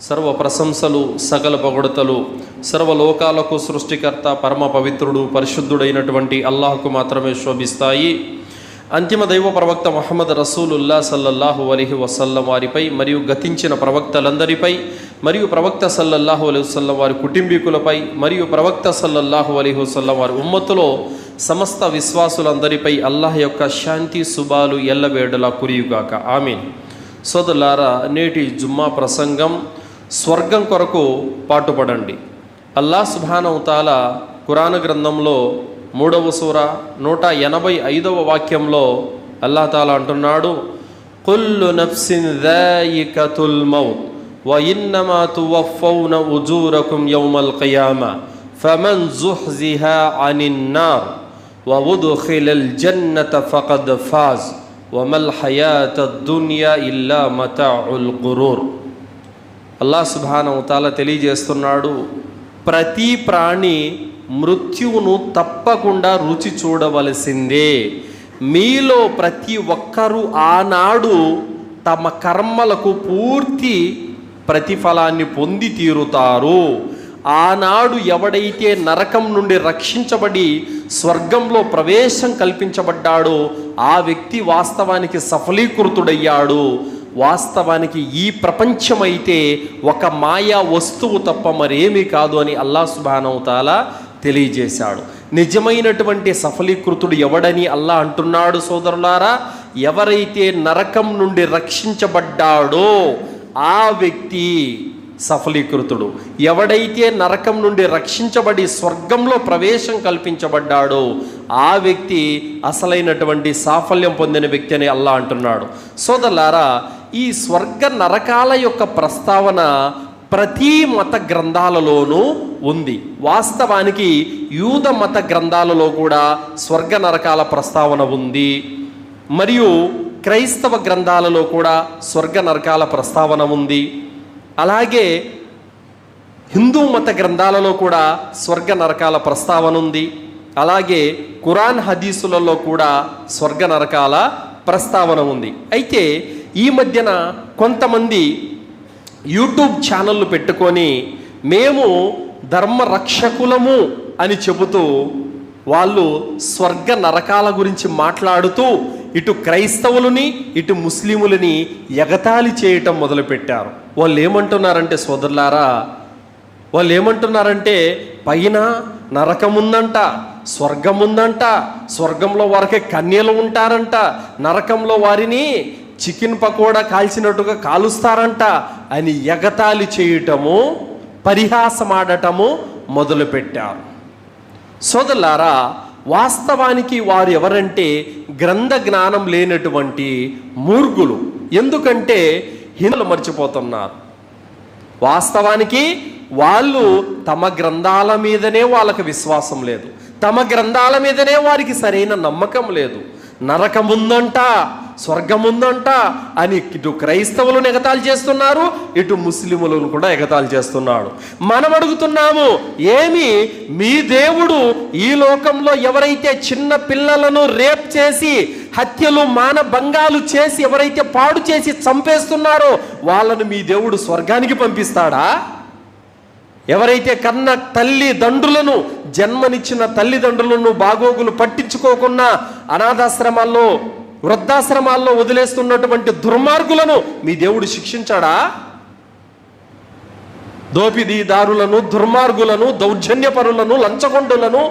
సర్వ ప్రశంసలు సకల పొగడుతలు సర్వలోకాలకు సృష్టికర్త పరమ పవిత్రుడు పరిశుద్ధుడైనటువంటి అల్లాహ్కు మాత్రమే శోభిస్తాయి. అంతిమ దైవ ప్రవక్త ముహమ్మద్ రసూలుల్లా సల్లల్లాహు అలైహి వసల్లం వారిపై మరియు గతించిన ప్రవక్తలందరిపై మరియు ప్రవక్త సల్లల్లాహు అలైహి వసల్లం వారి కుటుంబీకులపై మరియు ప్రవక్త సల్లల్లాహు అలైహి వసల్లం వారి ఉమ్మతులో సమస్త విశ్వాసులందరిపై అల్లాహ్ యొక్క శాంతి శుభాలు ఎల్లవేళలా కురియుగాక. ఆమీన్. సోదరులారా, నేటి జుమ్మా ప్రసంగం స్వర్గం కొరకు పాటుపడండి. అల్లాహ్ సుబ్హానహు తాలా ఖురాన్ గ్రంథంలో 3వ సూర 185వ వాక్యంలో అల్లాహ్ తాలా అంటున్నాడు, కుల్లు నఫ్సిన్ జాయికతుల్ మౌత్ వ ఇన్నమా తువఫౌన ఉజూరకుం యౌమల్ ఖియామా ఫమన్ జుహ్జిహా అనిన్ నార్ వ ఉద్ఖిలల్ జన్నత ఫఖద్ ఫాజ్ వమల్ హయాతద్ దునియా ఇల్లా మతాఉల్ గురూర్. అల్లాహ్ సుబ్హానహు తాలా తెలియజేస్తున్నాడు, ప్రతి ప్రాణి మృత్యువును తప్పకుండా రుచి చూడవలసిందే. మీలో ప్రతి ఒక్కరూ ఆనాడు తమ కర్మలకు పూర్తి ప్రతిఫలాన్ని పొంది తీరుతారు. ఆనాడు ఎవడైతే నరకం నుండి రక్షించబడి స్వర్గంలో ప్రవేశం కల్పించబడ్డాడో ఆ వ్యక్తి వాస్తవానికి సఫలీకృతుడయ్యాడు. వాస్తవానికి ఈ ప్రపంచమైతే ఒక మాయా వస్తువు తప్ప మరేమీ కాదు అని అల్లాహ్ సుబ్హానహు తాలా తెలియజేశాడు. నిజమైనటువంటి సఫలీకృతుడు ఎవడని అల్లాహ్ అంటున్నాడు. సోదరులారా, ఎవరైతే నరకం నుండి రక్షించబడ్డాడో ఆ వ్యక్తి సఫలీకృతుడు. ఎవడైతే నరకం నుండి రక్షించబడి స్వర్గంలో ప్రవేశం కల్పించబడ్డాడో ఆ వ్యక్తి అసలైనటువంటి సాఫల్యం పొందిన వ్యక్తి అని అల్లాహ్ అంటున్నాడు. సోదరులారా, ఈ స్వర్గ నరకాల యొక్క ప్రస్తావన ప్రతి మత గ్రంథాలలోనూ ఉంది. వాస్తవానికి యూద మత గ్రంథాలలో కూడా స్వర్గ నరకాల ప్రస్తావన ఉంది, మరియు క్రైస్తవ గ్రంథాలలో కూడా స్వర్గ నరకాల ప్రస్తావన ఉంది. అలాగే హిందూ మత గ్రంథాలలో కూడా స్వర్గ నరకాల ప్రస్తావన ఉంది. అలాగే ఖురాన్ హదీసులలో కూడా స్వర్గ నరకాల ప్రస్తావన ఉంది. అయితే ఈ మధ్యన కొంతమంది యూట్యూబ్ ఛానళ్ళు పెట్టుకొని మేము ధర్మరక్షకులము అని చెబుతూ వాళ్ళు స్వర్గ నరకాల గురించి మాట్లాడుతూ ఇటు క్రైస్తవులని ఇటు ముస్లిములని ఎగతాళి చేయటం మొదలుపెట్టారు. వాళ్ళు ఏమంటున్నారంటే, సోదరులారా, వాళ్ళు ఏమంటున్నారంటే పైన నరకం ఉందంట, స్వర్గం ఉందంట, స్వర్గంలో వారికి కన్యలు ఉంటారంట, నరకంలో వారిని చికెన్ పకోడా కాల్చినట్టుగా కాలుస్తారంట అని ఎగతాళి చేయటము, పరిహాసమాడటము మొదలుపెట్టారు. సోదరులారా, వాస్తవానికి వారు ఎవరంటే గ్రంథ జ్ఞానం లేనటువంటి మూర్ఖులు. ఎందుకంటే హిందువులు మర్చిపోతున్నారు. వాస్తవానికి వాళ్ళు తమ గ్రంథాల మీదనే వాళ్ళకి విశ్వాసం లేదు, తమ గ్రంథాల మీదనే వారికి సరైన నమ్మకం లేదు. నరకం ఉందంట, స్వర్గం ఉందంట అని ఇటు క్రైస్తవులను ఎగతాళి చేస్తున్నారు, ఇటు ముస్లిములను కూడా ఎగతాళి చేస్తున్నాడు. మనం అడుగుతున్నాము, ఏమి మీ దేవుడు ఈ లోకంలో ఎవరైతే చిన్న పిల్లలను రేప్ చేసి హత్యలు మానభంగాలు చేసి ఎవరైతే పాడు చేసి చంపేస్తున్నారో వాళ్ళను మీ దేవుడు స్వర్గానికి పంపిస్తాడా? ఎవరైతే కన్న తల్లిదండ్రులను, జన్మనిచ్చిన తల్లిదండ్రులను బాగోగులు పట్టించుకోకుండా అనాథాశ్రమాల్లో వృద్ధాశ్రమాల్లో వదిలేస్తున్నటువంటి దుర్మార్గులను మీ దేవుడు శిక్షించాడా? దోపిడీదారులను, దుర్మార్గులను, దౌర్జన్యపరులను, లంచగొండులను,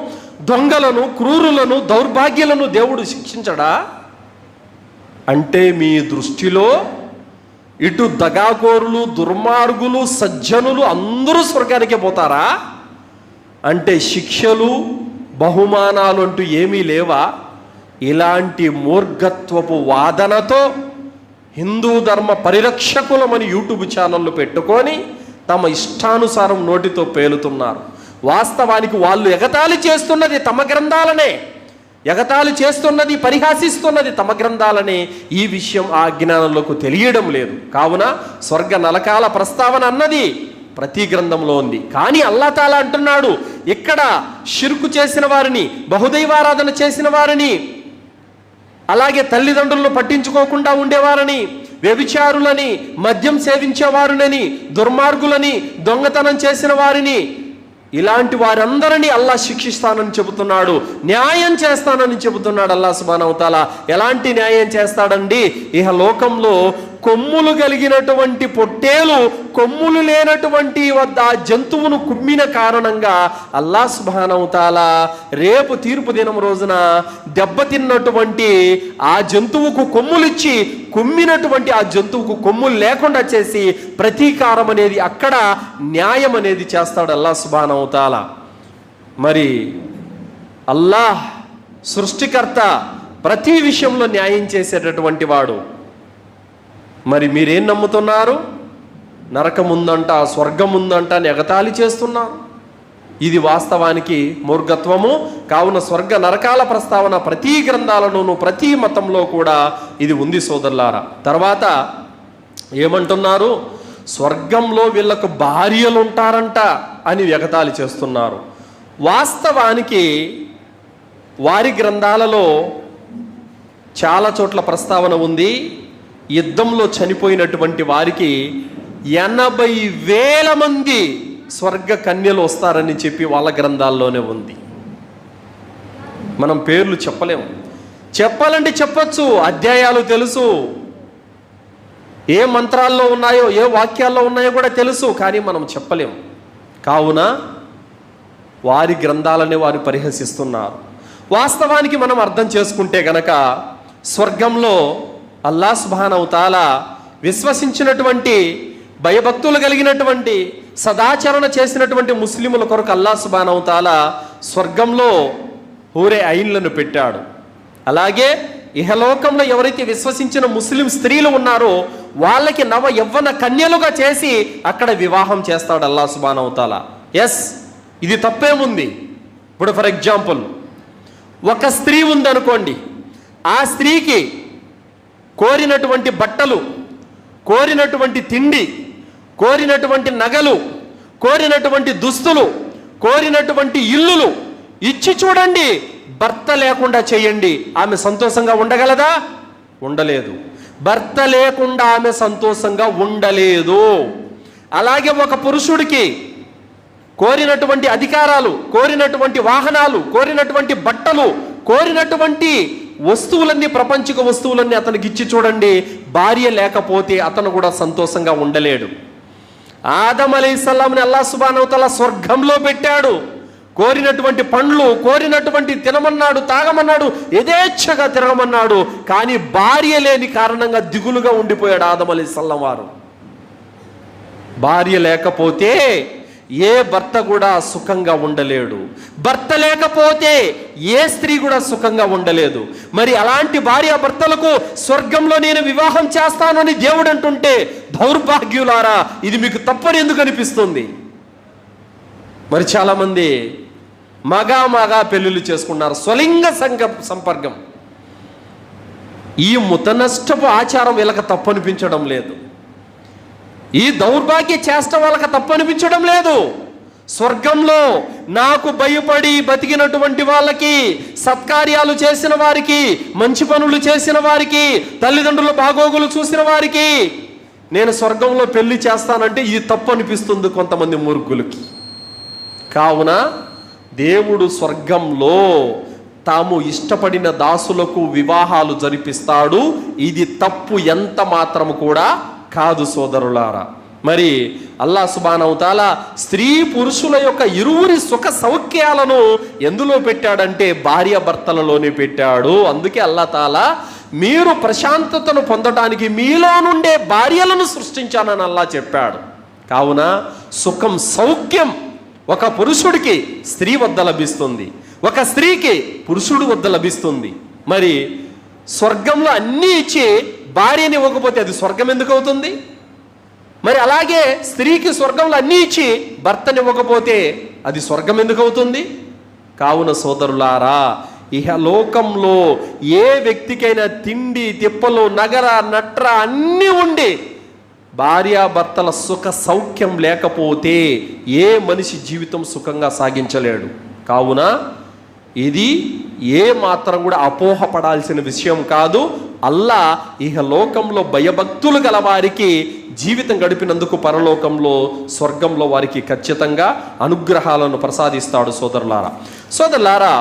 దొంగలను, క్రూరులను, దౌర్భాగ్యులను దేవుడు శిక్షించడా? అంటే మీ దృష్టిలో ఇటు దగాకోరులు, దుర్మార్గులు, సజ్జనులు అందరూ స్వర్గానికే పోతారా? అంటే శిక్షలు, బహుమానాలు అంటూ ఏమీ లేవా? ఇలాంటి మూర్ఘత్వపు వాదనతో హిందూ ధర్మ పరిరక్షకులమని యూట్యూబ్ ఛానళ్ళు పెట్టుకొని తమ ఇష్టానుసారం నోటితో పేలుతున్నారు. వాస్తవానికి వాళ్ళు ఎగతాళి చేస్తున్నది తమ గ్రంథాలనే, ఎగతాళి చేస్తున్నది, పరిహాసిస్తున్నది తమ గ్రంథాలనే. ఈ విషయం ఆ అజ్ఞానంలోకి తెలియడం లేదు. కావున స్వర్గ నరకాల ప్రస్తావన అన్నది ప్రతి గ్రంథంలో ఉంది. కానీ అల్లాహ్ తాలా అంటున్నాడు, ఇక్కడ షిర్కు చేసిన వారిని, బహుదైవారాధన చేసిన వారిని, అలాగే తల్లిదండ్రులను పట్టించుకోకుండా ఉండేవారని, వ్యభిచారులని, మద్యం సేవించేవారునని, దుర్మార్గులని, దొంగతనం చేసిన వారిని, ఇలాంటి వారందరినీ అల్లా శిక్షిస్తానని చెబుతున్నాడు, న్యాయం చేస్తానని చెబుతున్నాడు అల్లా సుబ్హానహు వ తఆలా. ఎలాంటి న్యాయం చేస్తాడండి? ఇహ లోకంలో కొమ్ములు కలిగినటువంటి పొట్టేలు కొమ్ములు లేనటువంటి వద్ద ఆ జంతువును కుమ్మిన కారణంగా అల్లా సుబ్హానహు వ తఆలా రేపు తీర్పు దినం రోజున దెబ్బతిన్నటువంటి ఆ జంతువుకు కొమ్ములిచ్చి కుమ్మినటువంటి ఆ జంతువుకు కొమ్ములు లేకుండా చేసి ప్రతీకారం అనేది, అక్కడ న్యాయం అనేది చేస్తాడు అల్లా సుబ్హానహు వ తఆలా. మరి అల్లాహ్ సృష్టికర్త, ప్రతి విషయంలో న్యాయం చేసేటటువంటి వాడు. మరి మీరేం నమ్ముతున్నారు? నరకం ఉందంట, స్వర్గం ఉందంట అని ఎగతాళి చేస్తున్నారు. ఇది వాస్తవానికి మూర్ఖత్వము. కావున స్వర్గ నరకాల ప్రస్తావన ప్రతి గ్రంథాలలోనూ, ప్రతి మతంలో కూడా ఇది ఉంది సోదరులారా. తర్వాత ఏమంటున్నారు? స్వర్గంలో వీళ్ళకు భార్యలు ఉంటారంట అని ఎగతాళి చేస్తున్నారు. వాస్తవానికి వారి గ్రంథాలలో చాలా చోట్ల ప్రస్తావన ఉంది. యుద్ధంలో చనిపోయినటువంటి వారికి 80,000 మంది స్వర్గ కన్యలు వస్తారని చెప్పి వాళ్ళ గ్రంథాల్లోనే ఉంది. మనం పేర్లు చెప్పలేము. చెప్పాలంటే చెప్పచ్చు, అధ్యాయాలు తెలుసు, ఏ మంత్రాల్లో ఉన్నాయో, ఏ వాక్యాల్లో ఉన్నాయో కూడా తెలుసు, కానీ మనం చెప్పలేము. కావున వారి గ్రంథాలనే వారు పరిహసిస్తున్నారు. వాస్తవానికి మనం అర్థం చేసుకుంటే గనక స్వర్గంలో అల్లా సుబ్హానహు వ తఆలా విశ్వసించినటువంటి, భయభక్తులు కలిగినటువంటి, సదాచరణ చేసినటువంటి ముస్లిముల కొరకు అల్లా సుబ్హానహు వ తఆలా స్వర్గంలో హూరే ఐన్లను పెట్టాడు. అలాగే ఇహలోకంలో ఎవరైతే విశ్వసించిన ముస్లిం స్త్రీలు ఉన్నారో వాళ్ళకి నవ యవ్వన కన్యలుగా చేసి అక్కడ వివాహం చేస్తాడు అల్లా సుబ్హానహు వ తఆలా. ఎస్, ఇది తప్పేముంది? ఇప్పుడు ఫర్ ఎగ్జాంపుల్, ఒక స్త్రీ ఉందనుకోండి, ఆ స్త్రీకి కోరినటువంటి బట్టలు, కోరినటువంటి తిండి, కోరినటువంటి నగలు, కోరినటువంటి దుస్తులు, కోరినటువంటి ఇల్లులు ఇచ్చి చూడండి, భర్త లేకుండా చేయండి, ఆమె సంతోషంగా ఉండగలదా? ఉండలేదు. భర్త లేకుండా ఆమె సంతోషంగా ఉండలేదు. అలాగే ఒక పురుషుడికి కోరినటువంటి అధికారాలు, కోరినటువంటి వాహనాలు, కోరినటువంటి బట్టలు, కోరినటువంటి వస్తువులన్నీ, ప్రపంచక వస్తువులన్నీ అతనికి ఇచ్చి చూడండి, భార్య లేకపోతే అతను కూడా సంతోషంగా ఉండలేడు. ఆదం అలైహిస్సలాంని అల్లాహ్ సుబ్హానహు వ తఆలా స్వర్గంలో పెట్టాడు. కోరినటువంటి పండ్లు, కోరినటువంటి తినమన్నాడు, తాగమన్నాడు, యథేచ్ఛగా తిరగమన్నాడు. కానీ భార్య లేని కారణంగా దిగులుగా ఉండిపోయాడు ఆదం అలైహిస్సలాం వారు. భార్య లేకపోతే ఏ భర్త కూడా సుఖంగా ఉండలేడు. భర్త లేకపోతే ఏ స్త్రీ కూడా సుఖంగా ఉండలేదు. మరి అలాంటి భార్య భర్తలకు స్వర్గంలో నేను వివాహం చేస్తానని దేవుడు అంటుంటే, దౌర్భాగ్యులారా, ఇది మీకు తప్పని ఎందుకు అనిపిస్తుంది? మరి చాలామంది మగా పెళ్ళిళ్ళు చేసుకున్నారు, స్వలింగ సంపర్కం. ఈ ముతనష్టపు ఆచారం వీళ్ళకి తప్పనిపించడం లేదు. ఈ దౌర్భాగ్య చేష్ట వాళ్ళకి తప్పనిపించడం లేదు. స్వర్గంలో నాకు భయపడి బతికినటువంటి వాళ్ళకి, సత్కార్యాలు చేసిన వారికి, మంచి పనులు చేసిన వారికి, తల్లిదండ్రుల బాగోగులు చూసిన వారికి నేను స్వర్గంలో పెళ్లి చేస్తానంటే ఇది తప్పు అనిపిస్తుంది కొంతమంది మూర్ఖులకి. కావున దేవుడు స్వర్గంలో తాము ఇష్టపడిన దాసులకు వివాహాలు జరిపిస్తాడు. ఇది తప్పు ఎంత మాత్రము కూడా కాదు సోదరులారా. మరి అల్లాహ్ సుబ్హానహు వ తఆలా స్త్రీ పురుషుల యొక్క ఇరువురి సుఖ సౌఖ్యాలను ఎందులో పెట్టాడంటే భార్య భర్తలలోనే పెట్టాడు. అందుకే అల్లాహ్ తాలా మీరు ప్రశాంతతను పొందడానికి మీలో నుండే భార్యలను సృష్టించానని అల్లాహ్ చెప్పాడు. కావున సుఖం, సౌఖ్యం ఒక పురుషుడికి స్త్రీ వద్ద లభిస్తుంది, ఒక స్త్రీకి పురుషుడు వద్ద లభిస్తుంది. మరి స్వర్గంలో అన్నీ ఇచ్చి భార్యని ఇవ్వకపోతే అది స్వర్గం ఎందుకు అవుతుంది? మరి అలాగే స్త్రీకి స్వర్గంలో అన్నీ ఇచ్చి భర్తని ఇవ్వకపోతే అది స్వర్గం ఎందుకు అవుతుంది? కావున సోదరులారా, ఇహలోకంలో ఏ వ్యక్తికైనా తిండి తిప్పలు, నగర నట్ర అన్నీ ఉండి భార్యాభర్తల సుఖ సౌఖ్యం లేకపోతే ఏ మనిషి జీవితం సుఖంగా సాగించలేడు. కావున ఇది ఏ మాత్రం కూడా అపోహపడాల్సిన విషయం కాదు. అల్లా ఇహ లోకంలో భయభక్తులు గల వారికి జీవితం గడిపినందుకు పరలోకంలో స్వర్గంలో వారికి ఖచ్చితంగా అనుగ్రహాలను ప్రసాదిస్తాడు. సోదరులారా,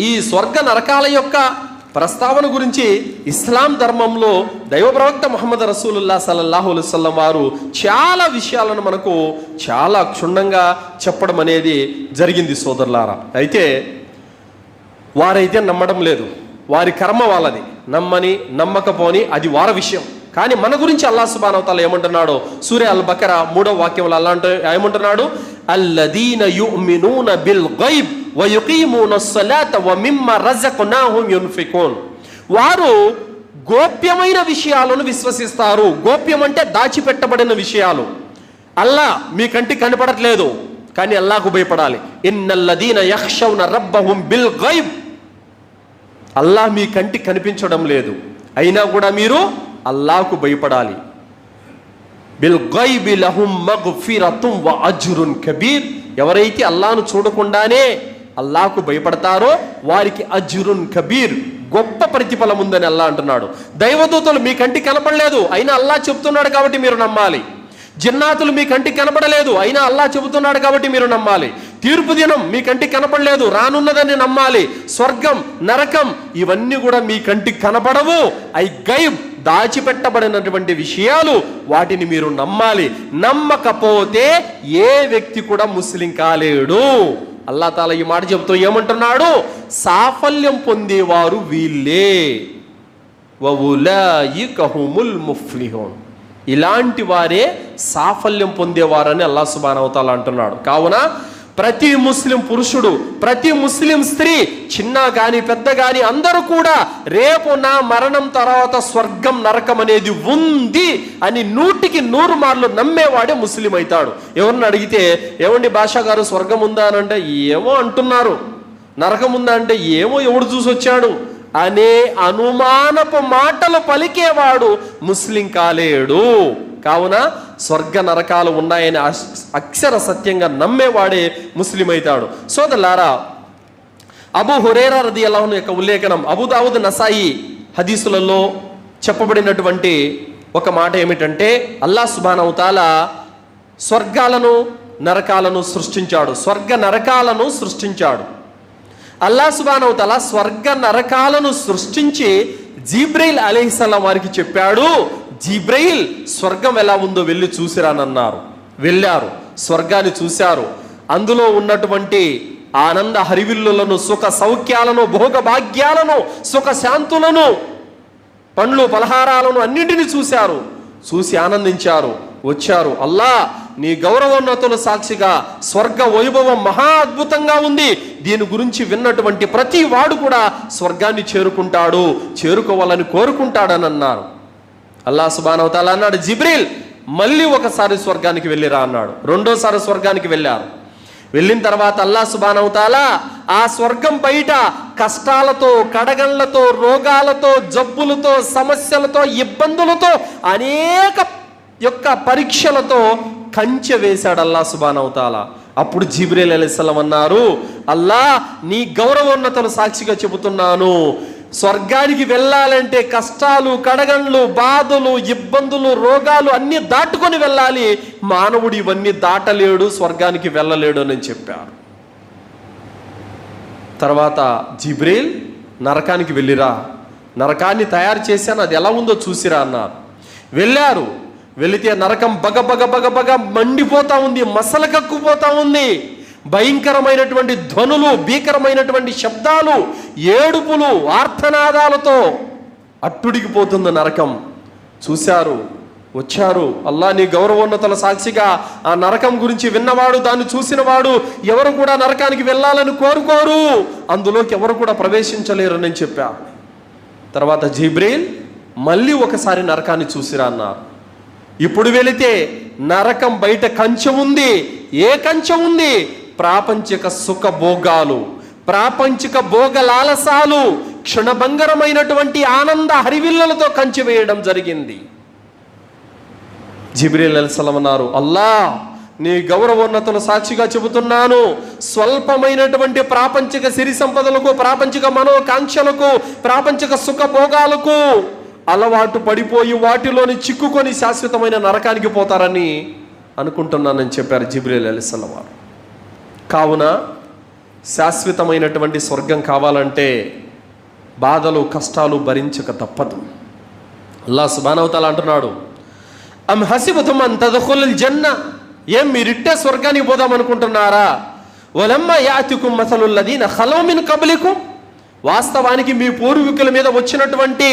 ఈ స్వర్గ నరకాల యొక్క ప్రస్తావన గురించి ఇస్లాం ధర్మంలో దైవ ప్రవక్త ముహమ్మద్ రసూలుల్లాహ్ సల్లల్లాహు అలైహి వసల్లం వారు చాలా విషయాలను మనకు చాలా క్షుణ్ణంగా చెప్పడం అనేది జరిగింది సోదరులారా. అయితే వారైతే నమ్మడం లేదు, వారి కర్మ వాళ్ళది, నమ్మని నమ్మకపోని అది వారి విషయం. కానీ మన గురించి అల్లాహ్ సుబ్హానహు వ తఆలా ఏమంటున్నాడో సూరా అల్ బకరా 3వ వాక్యంలో ఏమంటున్నాడు, అల్లదీన యుమినూన బిల్ గైబ్ వ యుకీమూన స్సలాత వ మిమ్మా రజక్నాహుం యున్ఫికూన్. వారు గోప్యమైన విషయాలను విశ్వసిస్తారు. గోప్యం అంటే దాచిపెట్టబడిన విషయాలు. అల్లా మీ కంటికి కనపడట్లేదు, కానీ అల్లాహకు భయపడాలి. ఇన్నల్లదీన యఖ్షౌన రబ్బహుం బిల్ గైబ్. అల్లాహ్ మీ కంటికి కనిపించడం లేదు, అయినా కూడా మీరు అల్లాహకు భయపడాలి. బిల్ గైబి లహుం మగ్ఫిరతుం వ అజ్రున్ కబీర్. ఎవరైతే అల్లాహను చూడకుండానే అల్లాహకు భయపడతారో వారికి అజ్రున్ కబీర్, గొప్ప ప్రతిఫలం ఉందని అల్లాహ్ అంటున్నాడు. దైవదూతలు మీ కంటికి కనపడలేదు, అయినా అల్లాహ్ చెప్తున్నాడు కాబట్టి మీరు నమ్మాలి. జిన్నాతులు మీ కంటికి కనపడలేదు, అయినా అల్లాహ్ చెబుతున్నాడు కాబట్టి మీరు నమ్మాలి. తీర్పు దినం మీ కంటికి కనపడలేదు, రానున్నదని నమ్మాలి. స్వర్గం, నరకం ఇవన్నీ కూడా మీ కంటికి కనపడవు. ఐ గైబ్, దాచిపెట్టబడినటువంటి విషయాలు, వాటిని మీరు నమ్మాలి. నమ్మకపోతే ఏ వ్యక్తి కూడా ముస్లిం కాలేడు. అల్లాహ్ తాలా ఈ మాట చెబుతూ ఏమంటున్నాడు, సాఫల్యం పొందేవారు వీళ్ళే, వఉలాయిక హుముల్ ముఫ్లిహూన్. ఇలాంటి వారే సాఫల్యం పొందేవారని అల్లాహ్ సుబ్హానహు వ తఆలా అంటున్నాడు. కావున ప్రతి ముస్లిం పురుషుడు, ప్రతి ముస్లిం స్త్రీ, చిన్న కానీ పెద్ద కానీ అందరూ కూడా రేపు నా మరణం తర్వాత స్వర్గం నరకం అనేది ఉంది అని 100కి 100 మార్లు నమ్మేవాడే ముస్లిం అవుతాడు. ఎవరిని అడిగితే ఏమండి భాషా గారు స్వర్గం ఉందా అని అంటే ఏమో అంటున్నారు, నరకం ఉందా అంటే ఏమో ఎవడు చూసి వచ్చాడు అనే అనుమానపు మాటలు పలికేవాడు ముస్లిం కాలేడు. కావున స్వర్గ నరకాలు ఉన్నాయని అక్షర సత్యంగా నమ్మేవాడే ముస్లిం అవుతాడు. సోదరులారా, అబూ హురైరా రదియల్లాహు అన్హు యొక్క ఉల్లేఖనం అబూ దావూద్, నసాయి హదీసులలో చెప్పబడినటువంటి ఒక మాట ఏమిటంటే, అల్లాహ్ సుబ్హానహు వ తఆలా స్వర్గాలను నరకాలను సృష్టించాడు, స్వర్గ నరకాలను సృష్టించాడు. అల్లాహ్ సుబ్హానహు వ తఆలా స్వర్గ నరకాలను సృష్టించి జిబ్రీల్ అలైహిస్సలాం వారికి చెప్పాడు, జిబ్రీల్ స్వర్గం ఎలా ఉందో వెళ్ళి చూసిరానన్నారు. వెళ్ళారు, స్వర్గాన్ని చూశారు. అందులో ఉన్నటువంటి ఆనంద హరివిల్లులను, సుఖ సౌఖ్యాలను, భోగ భాగ్యాలను, సుఖ శాంతులను, పండ్లు పలహారాలను అన్నింటినీ చూశారు. చూసి ఆనందించారు, వచ్చారు. అల్లా నీ గౌరవోన్నతుల సాక్షిగా స్వర్గ వైభవం మహా అద్భుతంగా ఉంది, దీని గురించి విన్నటువంటి ప్రతి వాడు కూడా స్వర్గాన్ని చేరుకుంటాడు, చేరుకోవాలని కోరుకుంటాడని అన్నారు. అల్లాహ్ సుబ్హానహు వ తఆలా అన్నాడు, జిబ్రీల్ మళ్ళీ ఒకసారి స్వర్గానికి వెళ్ళిరా అన్నాడు. రెండోసారి స్వర్గానికి వెళ్ళారు. వెళ్ళిన తర్వాత అల్లాహ్ సుబ్హానహు వ తఆలా ఆ స్వర్గం బయట కష్టాలతో, కడగళ్లతో, రోగాలతో, జబ్బులతో, సమస్యలతో, ఇబ్బందులతో, అనేక యొక్క పరీక్షలతో కంచె వేశాడు అల్లాహ్ సుబ్హానహు వ తఆలా. అప్పుడు జిబ్రీల్ అలైహిస్సలాం అన్నారు, అల్లాహ్ నీ గౌరవోన్నతుల సాక్షిగా చెబుతున్నాను, స్వర్గానికి వెళ్ళాలంటే కష్టాలు, కడగండ్లు, బాధలు, ఇబ్బందులు, రోగాలు అన్నీ దాటుకొని వెళ్ళాలి. మానవుడు ఇవన్నీ దాటలేడు, స్వర్గానికి వెళ్ళలేడు అని చెప్పారు. తర్వాత జిబ్రీల్ నరకానికి వెళ్ళిరా, నరకాన్ని తయారు చేశాను, అది ఎలా ఉందో చూసిరా అన్నారు. వెళ్ళారు. వెళితే నరకం బగ బగ బగ బగ మండిపోతా ఉంది, మసలకక్కుపోతా ఉంది. భయంకరమైనటువంటి ధ్వనులు, భీకరమైనటువంటి శబ్దాలు, ఏడుపులు, ఆర్తనాదాలతో అట్టుడికిపోతుంది నరకం. చూశారు, వచ్చారు. అల్లాహ్ నీ గౌరవోన్నతుల సాక్షిగా ఆ నరకం గురించి విన్నవాడు, దాన్ని చూసినవాడు ఎవరు కూడా నరకానికి వెళ్ళాలని కోరుకోరు, అందులోకి ఎవరు కూడా ప్రవేశించలేరు అని చెప్పారు. తర్వాత జిబ్రీల్ మళ్ళీ ఒకసారి నరకాన్ని చూసిరా అన్నారు. ఇప్పుడు వెళితే నరకం బయట కంచె ఉంది. ఏ కంచె ఉంది? ప్రాపంచిక సుఖ భోగాలు, ప్రాపంచిక భోగ లాలసాలు, క్షణభంగరమైనటువంటి ఆనంద హరివిల్లలతో కంచె వేయడం జరిగింది. జిబ్రీల్ అలైహిస్సలాం అన్నారు, అల్లాహ్ నీ గౌరవోన్నతుల సాక్షిగా చెబుతున్నాను, స్వల్పమైనటువంటి ప్రాపంచిక సిరి సంపదలకు, ప్రాపంచిక మనోకాంక్షలకు, ప్రాపంచిక సుఖభోగాలకు అలవాటు పడిపోయి వాటిలోని చిక్కుకొని శాశ్వతమైన నరకానికి పోతారని అనుకుంటున్నానని చెప్పారు జిబ్రీల్ అలైహిస్సలాం వారు. కావున శాశ్వతమైనటువంటి స్వర్గం కావాలంటే బాధలు కష్టాలు భరించక తప్పదు. అల్లాహ్ సుబ్హానహు వ తఆలా అంటున్నాడు, అమ్ హసిబతుం అన్ తద్ఖులుల్ జన్న, ఏం మీరిట్టే స్వర్గానికి పోదామనుకుంటున్నారా? వలమ్మా యాతికుం మసలుల్ లదీన ఖలౌ మిన్ కబ్లికుం, వాస్తవానికి మీ పూర్వీకుల మీద వచ్చినటువంటి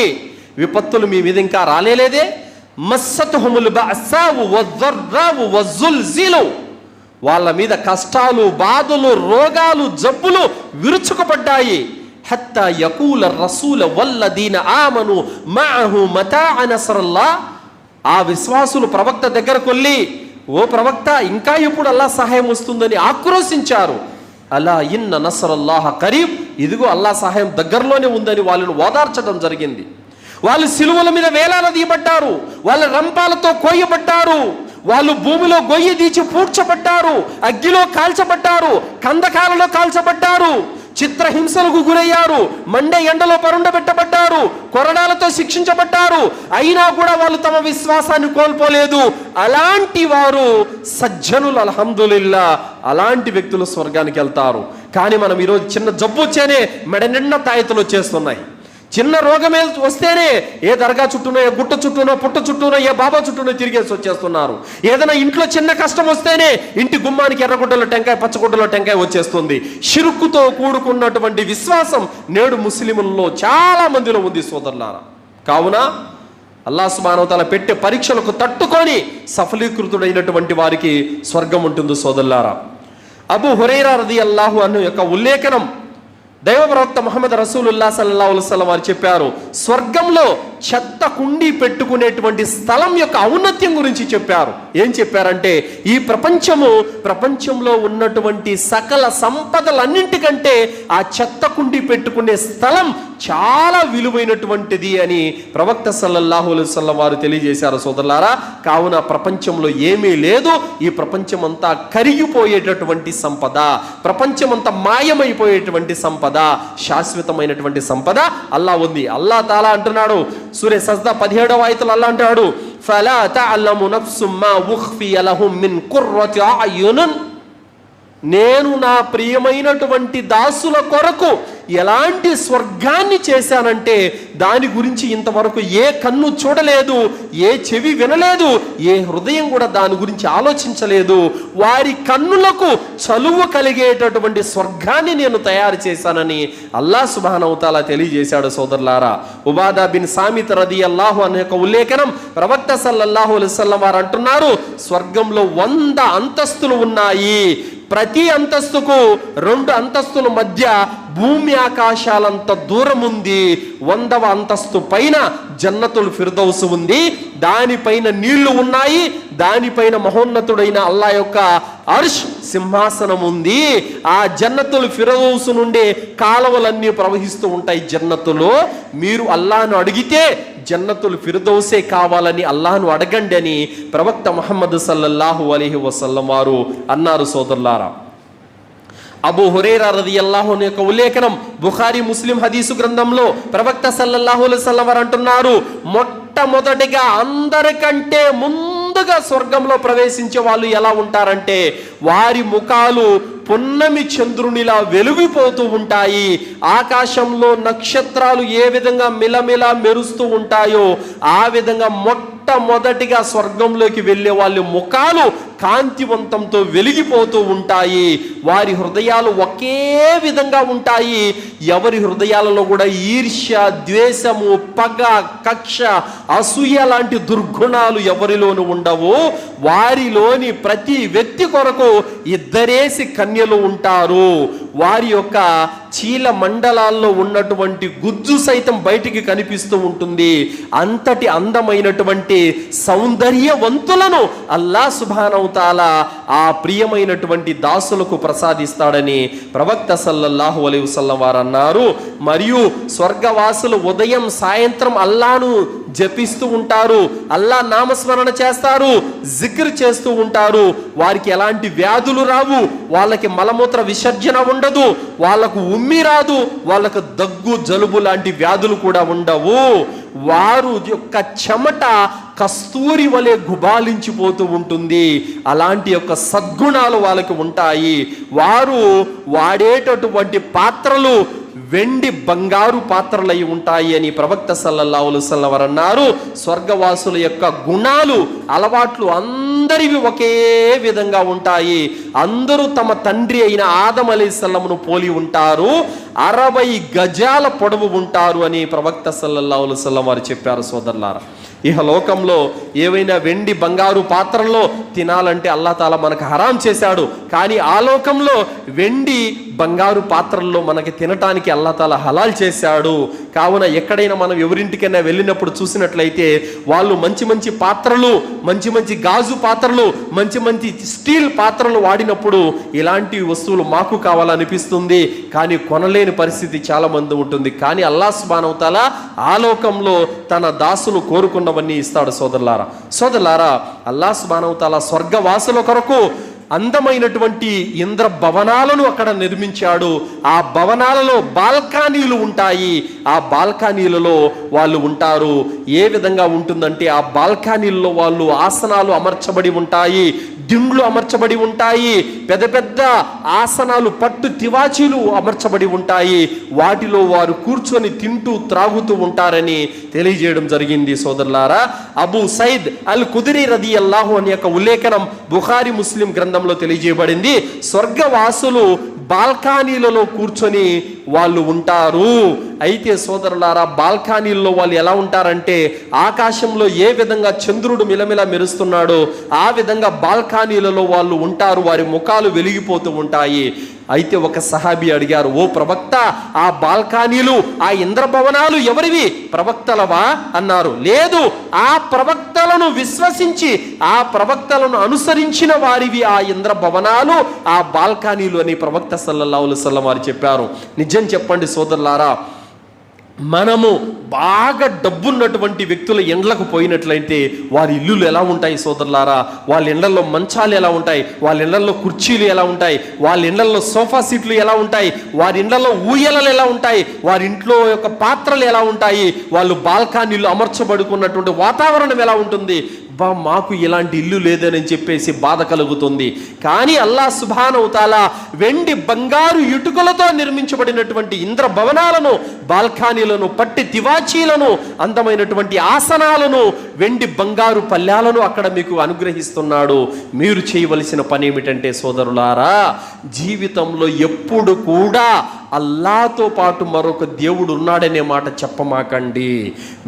విపత్తులు మీ మీద ఇంకా రాలేదే. మస్సతుహుముల్ బఅసావు వద్దర్రావు వజుల్జిలు, వాళ్ళ మీద కష్టాలు, బాధలు, రోగాలు, జబ్బులు విరుచుకుపడ్డాయి. హత్తా యకూల రసూల వల్లదీన ఆమను మఅహు మతా నస్రల్లాహ్, ఆ విశ్వాసులు ప్రవక్త దగ్గరకు వెళ్ళి, ఓ ప్రవక్త ఇంకా ఎప్పుడు అల్లాహ్ సహాయం వస్తుందని ఆక్రోశించారు. అలా ఇన్న నస్రల్లాహ కరీబ్, ఇదిగో అల్లాహ్ సహాయం దగ్గరలోనే ఉందని వాళ్ళను ఓదార్చడం జరిగింది. వాళ్ళు సిలువల మీద వేలాడదీయబడ్డారు, వాళ్ళ రంపాలతో కోయబడ్డారు, వాళ్ళు భూమిలో గొయ్యి తీసి పూడ్చబడ్డారు, అగ్గిలో కాల్చబడ్డారు, కందకాలలో కాల్చబడ్డారు, చిత్రహింసలకు గురయ్యారు, మండే ఎండలో పరుండబెట్టబడ్డారు, కొరడాలతో శిక్షించబడ్డారు. అయినా కూడా వాళ్ళు తమ విశ్వాసాన్ని కోల్పోలేదు. అలాంటి వారు సజ్జనులు, అల్హమ్దులిల్లా. అలాంటి వ్యక్తులు స్వర్గానికి వెళ్తారు. కానీ మనం ఈరోజు చిన్న జబ్బు వచ్చేనే మెడ నిండా తాయెత్తులు వచ్చేస్తున్నాయి. చిన్న రోగమే వస్తేనే ఏ దర్గా చుట్టూనో, ఏ గుట్ట చుట్టూనో, పుట్ట చుట్టూనో, ఏ బాబా చుట్టూనో తిరిగేసి వచ్చేస్తున్నారు. ఏదైనా ఇంట్లో చిన్న కష్టం వస్తేనే ఇంటి గుమ్మానికి ఎర్రగుడ్డలో టెంకాయ, పచ్చగుడ్డలో టెంకాయ వచ్చేస్తుంది. షిరుక్కుతో కూడుకున్నటువంటి విశ్వాసం నేడు ముస్లింలలో చాలా మందిలో ఉంది సోదరులారా. కావున అల్లాహ్ సుబ్హానహు వ తఆలా పెట్టే పరీక్షలకు తట్టుకొని సఫలీకృతుడైనటువంటి వారికి స్వర్గం ఉంటుంది సోదరులారా. అబూ హురైరా రదియల్లాహు అన్హు యొక్క ఉల్లేఖనం, దైవ ప్రవక్త ముహమ్మద్ రసూలుల్లాహ్ సల్లల్లాహు అలైహి వసల్లం వారు చెప్పారు, స్వర్గంలో చెత్త కుండి పెట్టుకునేటువంటి స్థలం యొక్క ఔన్నత్యం గురించి చెప్పారు. ఏం చెప్పారంటే, ఈ ప్రపంచంలో ఉన్నటువంటి సకల సంపదలన్నింటికంటే ఆ చెత్త కుండి పెట్టుకునే స్థలం చాలా విలువైనటువంటిది అని ప్రవక్త సల్లల్లాహు అలైహి వసల్లం వారు తెలియజేశారు సోదరులారా. కావున ప్రపంచంలో ఏమీ లేదు, ఈ ప్రపంచమంతా కరిగిపోయేటటువంటి సంపద, ప్రపంచమంతా మాయమైపోయేటువంటి సంపద, శాశ్వతమైనటువంటి సంపద అల్లాహ్ ఉంది. అల్లాహ్ తాలా అంటున్నాడు సూరా సజ్దా 17వ ఆయతలో అల్లాహ్ అంటాడు, ఫలా తఅలము నఫ్సుమ్ మా ఉఖ్ఫియ లహుం మిన్ కుర్రతి అయున్, నేను నా ప్రియమైనటువంటి దాసుల కొరకు ఎలాంటి స్వర్గాన్ని చేశానంటే దాని గురించి ఇంతవరకు ఏ కన్ను చూడలేదు, ఏ చెవి వినలేదు, ఏ హృదయం కూడా దాని గురించి ఆలోచించలేదు. వారి కన్నులకు చలువ కలిగేటటువంటి స్వర్గాన్ని నేను తయారు చేశానని అల్లాహ్ సుబ్హానహు వ తఆలా తెలియజేశాడు సోదరులారా. ఉబాదా బిన్ సామిత్ రదియల్లాహు అనే ఒక ఉల్లేఖనం, ప్రవక్త సల్లల్లాహు అలైహి వసల్లం వారు అంటున్నారు, స్వర్గంలో 100 అంతస్తులు ఉన్నాయి. ప్రతి అంతస్తుకు 2 అంతస్తుల మధ్య భూమి ఆకాశాలంత దూరం ఉంది. 100వ అంతస్తు పైన జన్నతుల్ ఫిర్దౌస్ ఉంది, దానిపైన నీళ్లు ఉన్నాయి, దానిపైన మహోన్నతుడైన అల్లాహ్ యొక్క అర్ష్ సింహాసనం ఉంది. ఆ జన్నతుల్ ఫిర్దౌస్ నుండి కాలువలన్నీ ప్రవహిస్తూ ఉంటాయి జన్నతులో. మీరు అల్లాహ్ను అడిగితే జన్నతుల్ ఫిర్దౌసే కావాలని అల్లాహ్ను అడగండి అని ప్రవక్త ముహమ్మద్ సల్లల్లాహు అలైహి వసల్లం వారు అన్నారు సోదరులారా. అబూ హురైరా రదియల్లాహు అన్హు యొక్క ఉల్లేఖనం, బుఖారీ ముస్లిం హదీసు గ్రంథంలో ప్రవక్త సల్లల్లాహు అలైహి వసల్లం వారు అంటున్నారు, మొట్టమొదటిగా అందరికంటే ముందుగా స్వర్గంలో ప్రవేశించే వాళ్ళు ఎలా ఉంటారంటే వారి ముఖాలు పున్నమి చంద్రునిలా వెలుగిపోతూ ఉంటాయి. ఆకాశంలో నక్షత్రాలు ఏ విధంగా మిలమిలా మెరుస్తూ ఉంటాయో ఆ విధంగా మొట్టమొదటిగా స్వర్గంలోకి వెళ్ళే వాళ్ళ ముఖాలు కాంతివంతంతో వెలిగిపోతూ ఉంటాయి. వారి హృదయాలు ఒకే విధంగా ఉంటాయి. ఎవరి హృదయాలలో కూడా ఈర్ష్య, ద్వేషము, పగ, కక్ష, అసూయ లాంటి దుర్గుణాలు ఎవరిలోనూ ఉండవు. వారిలోని ప్రతి వ్యక్తి కొరకు 2 కన్యలు ఉంటారు. వారి యొక్క చీల మండలాల్లో ఉన్నటువంటి గుజ్జు సైతం బయటికి కనిపిస్తూ ఉంటుంది. అంతటి అందమైనటువంటి సౌందర్యవంతులను అల్లాహ్ సుబ్హానహు వ తఆలా ఆ ప్రియమైనటువంటి దాసులకు ప్రసాదిస్తాడని ప్రవక్త సల్లల్లాహు అలైహి వసల్లం వారు అన్నారు. మరియు స్వర్గవాసులు ఉదయం సాయంత్రం అల్లాను జపిస్తూ ఉంటారు, అల్లా నామస్మరణ చేస్తారు, జిక్ర్ చేస్తూ ఉంటారు. వారికి ఎలాంటి వ్యాధులు రావు, వాళ్ళకి మలమూత్ర విసర్జన ఉండదు, వాళ్ళకు ఉమ్మి రాదు, వాళ్ళకు దగ్గు జలుబు లాంటి వ్యాధులు కూడా ఉండవు. వారు యొక్క చెమట కస్తూరి వలె గుబాలించిపోతూ ఉంటుంది. అలాంటి యొక్క సద్గుణాలు వాళ్ళకి ఉంటాయి. వారు వాడేటటువంటి పాత్రలు వెండి బంగారు పాత్రలై ఉంటాయి అని ప్రవక్త సల్లల్లాహు అలైహి వసల్లం వారు అన్నారు. స్వర్గవాసుల యొక్క గుణాలు, అలవాట్లు అందరివి ఒకే విధంగా ఉంటాయి. అందరూ తమ తండ్రి అయిన ఆదం అలైహిస్సలామును పోలి ఉంటారు. 60 గజాల పొడవు ఉంటారు అని ప్రవక్త సల్లల్లాహు అలైహి వసల్లం వారు చెప్పారు. సోదరులారా, ఇహలోకంలో ఏవైనా వెండి బంగారు పాత్రల్లో తినాలంటే అల్లాహ్ తాలా మనకు హరాం చేశాడు. కానీ ఆ లోకంలో వెండి బంగారు పాత్రల్లో మనకి తినటానికి అల్లాహ్ తాలా హలాల్ చేశాడు. కావున ఎక్కడైనా మనం ఎవరింటికైనా వెళ్ళినప్పుడు చూసినట్లయితే వాళ్ళు మంచి మంచి పాత్రలు, మంచి మంచి గాజు పాత్రలు, మంచి మంచి స్టీల్ పాత్రలు వాడినప్పుడు ఇలాంటి వస్తువులు మాకు కావాలనిపిస్తుంది, కానీ కొనలేని పరిస్థితి చాలా మంది ఉంటుంది. కానీ అల్లాహ్ సుబ్హానహు వ తఆలా ఆ లోకంలో తన దాసులు కోరుకున్నవన్నీ ఇస్తాడు. సోదరులారా, అల్లాహ్ సుబ్హానహు వ తఆలా స్వర్గవాసుల కొరకు అందమైనటువంటి ఇంద్ర భవనాలను అక్కడ నిర్మించాడు. ఆ భవనాలలో బాల్కనీలు ఉంటాయి. ఆ బాల్కనీలలో వాళ్ళు ఉంటారు. ఏ విధంగా ఉంటుందంటే ఆ బాల్కనీల్లో వాళ్ళు ఆసనాలు అమర్చబడి ఉంటాయి, దిండ్లు అమర్చబడి ఉంటాయి, పెద్ద పెద్ద ఆసనాలు, పట్టు తివాచీలు అమర్చబడి ఉంటాయి. వాటిలో వారు కూర్చొని తింటూ త్రాగుతూ ఉంటారని తెలియజేయడం జరిగింది. సోదరులారా, అబూ సైద్ అల్ ఖుదరీ రదియల్లాహు అనే యొక్క ఉల్లేఖనం బుఖారీ ముస్లిం గ్రంథంలో తెలియజేయబడింది. స్వర్గవాసులు బాల్కనీలలో కూర్చొని వాళ్ళు ఉంటారు. అయితే సోదరులారా, బాల్కనీల్లో వాళ్ళు ఎలా ఉంటారంటే ఆకాశంలో ఏ విధంగా చంద్రుడు మిలమిల మెరుస్తున్నాడో ఆ విధంగా బాల్కనీలలో వాళ్ళు ఉంటారు. వారి ముఖాలు వెలిగిపోతూ ఉంటాయి. అయితే ఒక సహాబీ అడిగారు, ఓ ప్రవక్త, ఆ బాల్కనీలు, ఆ ఇంద్రభవనాలు ఎవరివి? ప్రవక్తలవా అన్నారు. లేదు, ఆ ప్రవక్తలను విశ్వసించి ఆ ప్రవక్తలను అనుసరించిన వారివి ఆ ఇంద్రభవనాలు, ఆ బాల్కనీలు అని ప్రవక్త సల్లల్లాహు అలైహి వసల్లం వారు చెప్పారు. నిజం చెప్పండి సోదరులారా, మనము బాగా డబ్బున్నటువంటి వ్యక్తుల ఇండ్లకు పోయినట్లయితే వారి ఇల్లులు ఎలా ఉంటాయి సోదరులారా? వాళ్ళ ఇళ్లలో మంచాలు ఎలా ఉంటాయి, వాళ్ళ ఇళ్లలో కుర్చీలు ఎలా ఉంటాయి, వాళ్ళ ఇళ్లలో సోఫా సీట్లు ఎలా ఉంటాయి, వారి ఇళ్లలో ఊయలలు ఎలా ఉంటాయి, వారి ఇంట్లో యొక్క పాత్రలు ఎలా ఉంటాయి, వాళ్ళు బాల్కనీలు అమర్చబడుకున్నటువంటి వాతావరణం ఎలా ఉంటుంది. మాకు ఇలాంటి ఇల్లు లేదని చెప్పేసి బాధ కలుగుతుంది. కానీ అల్లాహ్ సుబ్హానహు వ తఆలా వెండి బంగారు ఇటుకలతో నిర్మించబడినటువంటి ఇంద్ర భవనాలను, బాల్కనీలను, పట్టి తివాచీలను, అందమైనటువంటి ఆసనాలను, వెండి బంగారు పల్లెలను అక్కడ మీకు అనుగ్రహిస్తున్నాడు. మీరు చేయవలసిన పని ఏమిటంటే సోదరులారా, జీవితంలో ఎప్పుడు కూడా అల్లాహ్తో పాటు మరొక దేవుడు ఉన్నాడనే మాట చెప్పమాకండి.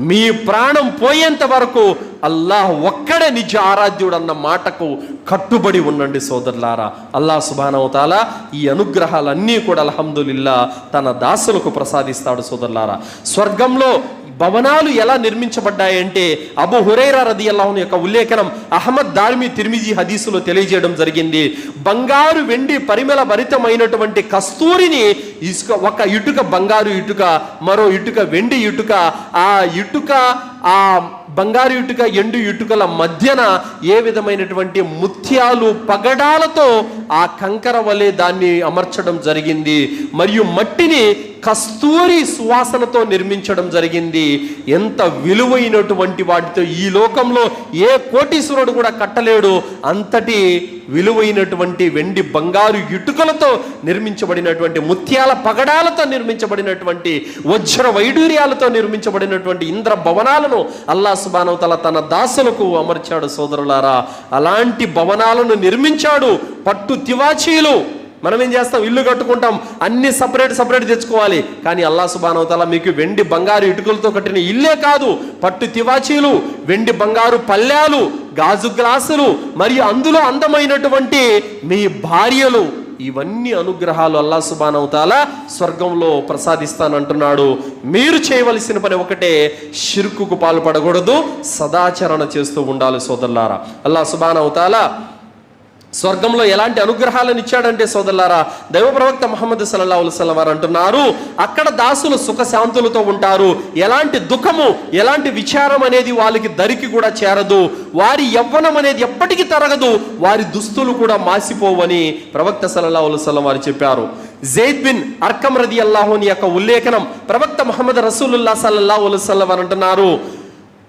మీ ప్రాణం పోయేంత వరకు అల్లాహ్ ఒక్కడే నిజ ఆరాధ్యుడు అన్న మాటకు కట్టుబడి ఉండండి సోదరులారా. అల్లాహ్ సుబ్హానహు వ తఆలా ఈ అనుగ్రహాలన్నీ కూడా అల్హమ్దులిల్లా తన దాసులకు ప్రసాదిస్తాడు. సోదరులారా, స్వర్గంలో భవనాలు ఎలా నిర్మించబడ్డాయంటే అబూ హురైరా రదియల్లాహు యొక్క ఉల్లేఖనం అహ్మద్ దారిమి తిర్మిజీ హదీసులో తెలియజేయడం జరిగింది. బంగారు వెండి పరిమళ భరితమైనటువంటి కస్తూరిని ఒక ఇటుక బంగారు ఇటుక, మరో ఇటుక వెండి ఇటుక, ఆ ఇటుక ఆ బంగారు ఇటుక ఎండు ఇటుకల మధ్యన ఏ విధమైనటువంటి ముత్యాలు పగడాలతో ఆ కంకర వలె దాన్ని అమర్చడం జరిగింది. మరియు మట్టిని కస్తూరి సువాసనతో నిర్మించడం జరిగింది. ఎంత విలువైనటువంటి వాటితో ఈ లోకంలో ఏ కోటీశ్వరుడు కూడా కట్టలేడు. అంతటి విలువైనటువంటి వెండి బంగారు ఇటుకలతో నిర్మించబడినటువంటి, ముత్యాల పగడాలతో నిర్మించబడినటువంటి, వజ్ర వైడూర్యాలతో నిర్మించబడినటువంటి ఇంద్ర భవనాలను అల్లాహ్ సుబ్హానహు వ తఆలా తన దాసులకు అమర్చాడు. సోదరులారా, అలాంటి భవనాలను నిర్మించాడు. పట్టు తివాచీలు, మనం ఏం చేస్తాం, ఇల్లు కట్టుకుంటాం, అన్ని సపరేట్ తెచ్చుకోవాలి. కానీ అల్లాహ్ సుబ్హానహు వ తఆలా మీకు వెండి బంగారు ఇటుకలతో కట్టిన ఇల్లే కాదు, పట్టు తివాచీలు, వెండి బంగారు పల్లెలు, గాజు గ్లాసులు, మరియు అందులో అందమైనటువంటి మీ భార్యలు, ఇవన్నీ అనుగ్రహాలు అల్లాహ్ సుబ్హానహు వ తఆలా స్వర్గంలో ప్రసాదిస్తానంటున్నాడు. మీరు చేయవలసిన పని ఒకటే, షిర్కుకు పాల్పడకూడదు, సదాచరణ చేస్తూ ఉండాలి. సోదరులారా, అల్లాహ్ సుబ్హానహు వ తఆలా స్వర్గంలో ఎలాంటి అనుగ్రహాలను ఇచ్చాడంటే సోదరులారా, దైవ ప్రవక్త ముహమ్మద్ సల్లల్లాహు అలైహి వసల్లం వారు అంటున్నారు, అక్కడ దాసులు సుఖశాంతులతో ఉంటారు, ఎలాంటి దుఃఖము ఎలాంటి విచారం అనేది వాళ్ళకి దరికి కూడా చేరదు, వారి యవ్వనం అనేది ఎప్పటికీ తరగదు, వారి దుస్తులు కూడా మాసిపోవని ప్రవక్త సల్లల్లాహు అలైహి వసల్లం వారు చెప్పారు. జైద్ బిన్ అర్కం రదియల్లాహు అన్హు యొక్క ఉల్లేఖనం, ప్రవక్త ముహమ్మద్ రసూలుల్లాహ్ సల్లల్లాహు అలైహి వసల్లం వారు అంటున్నారు,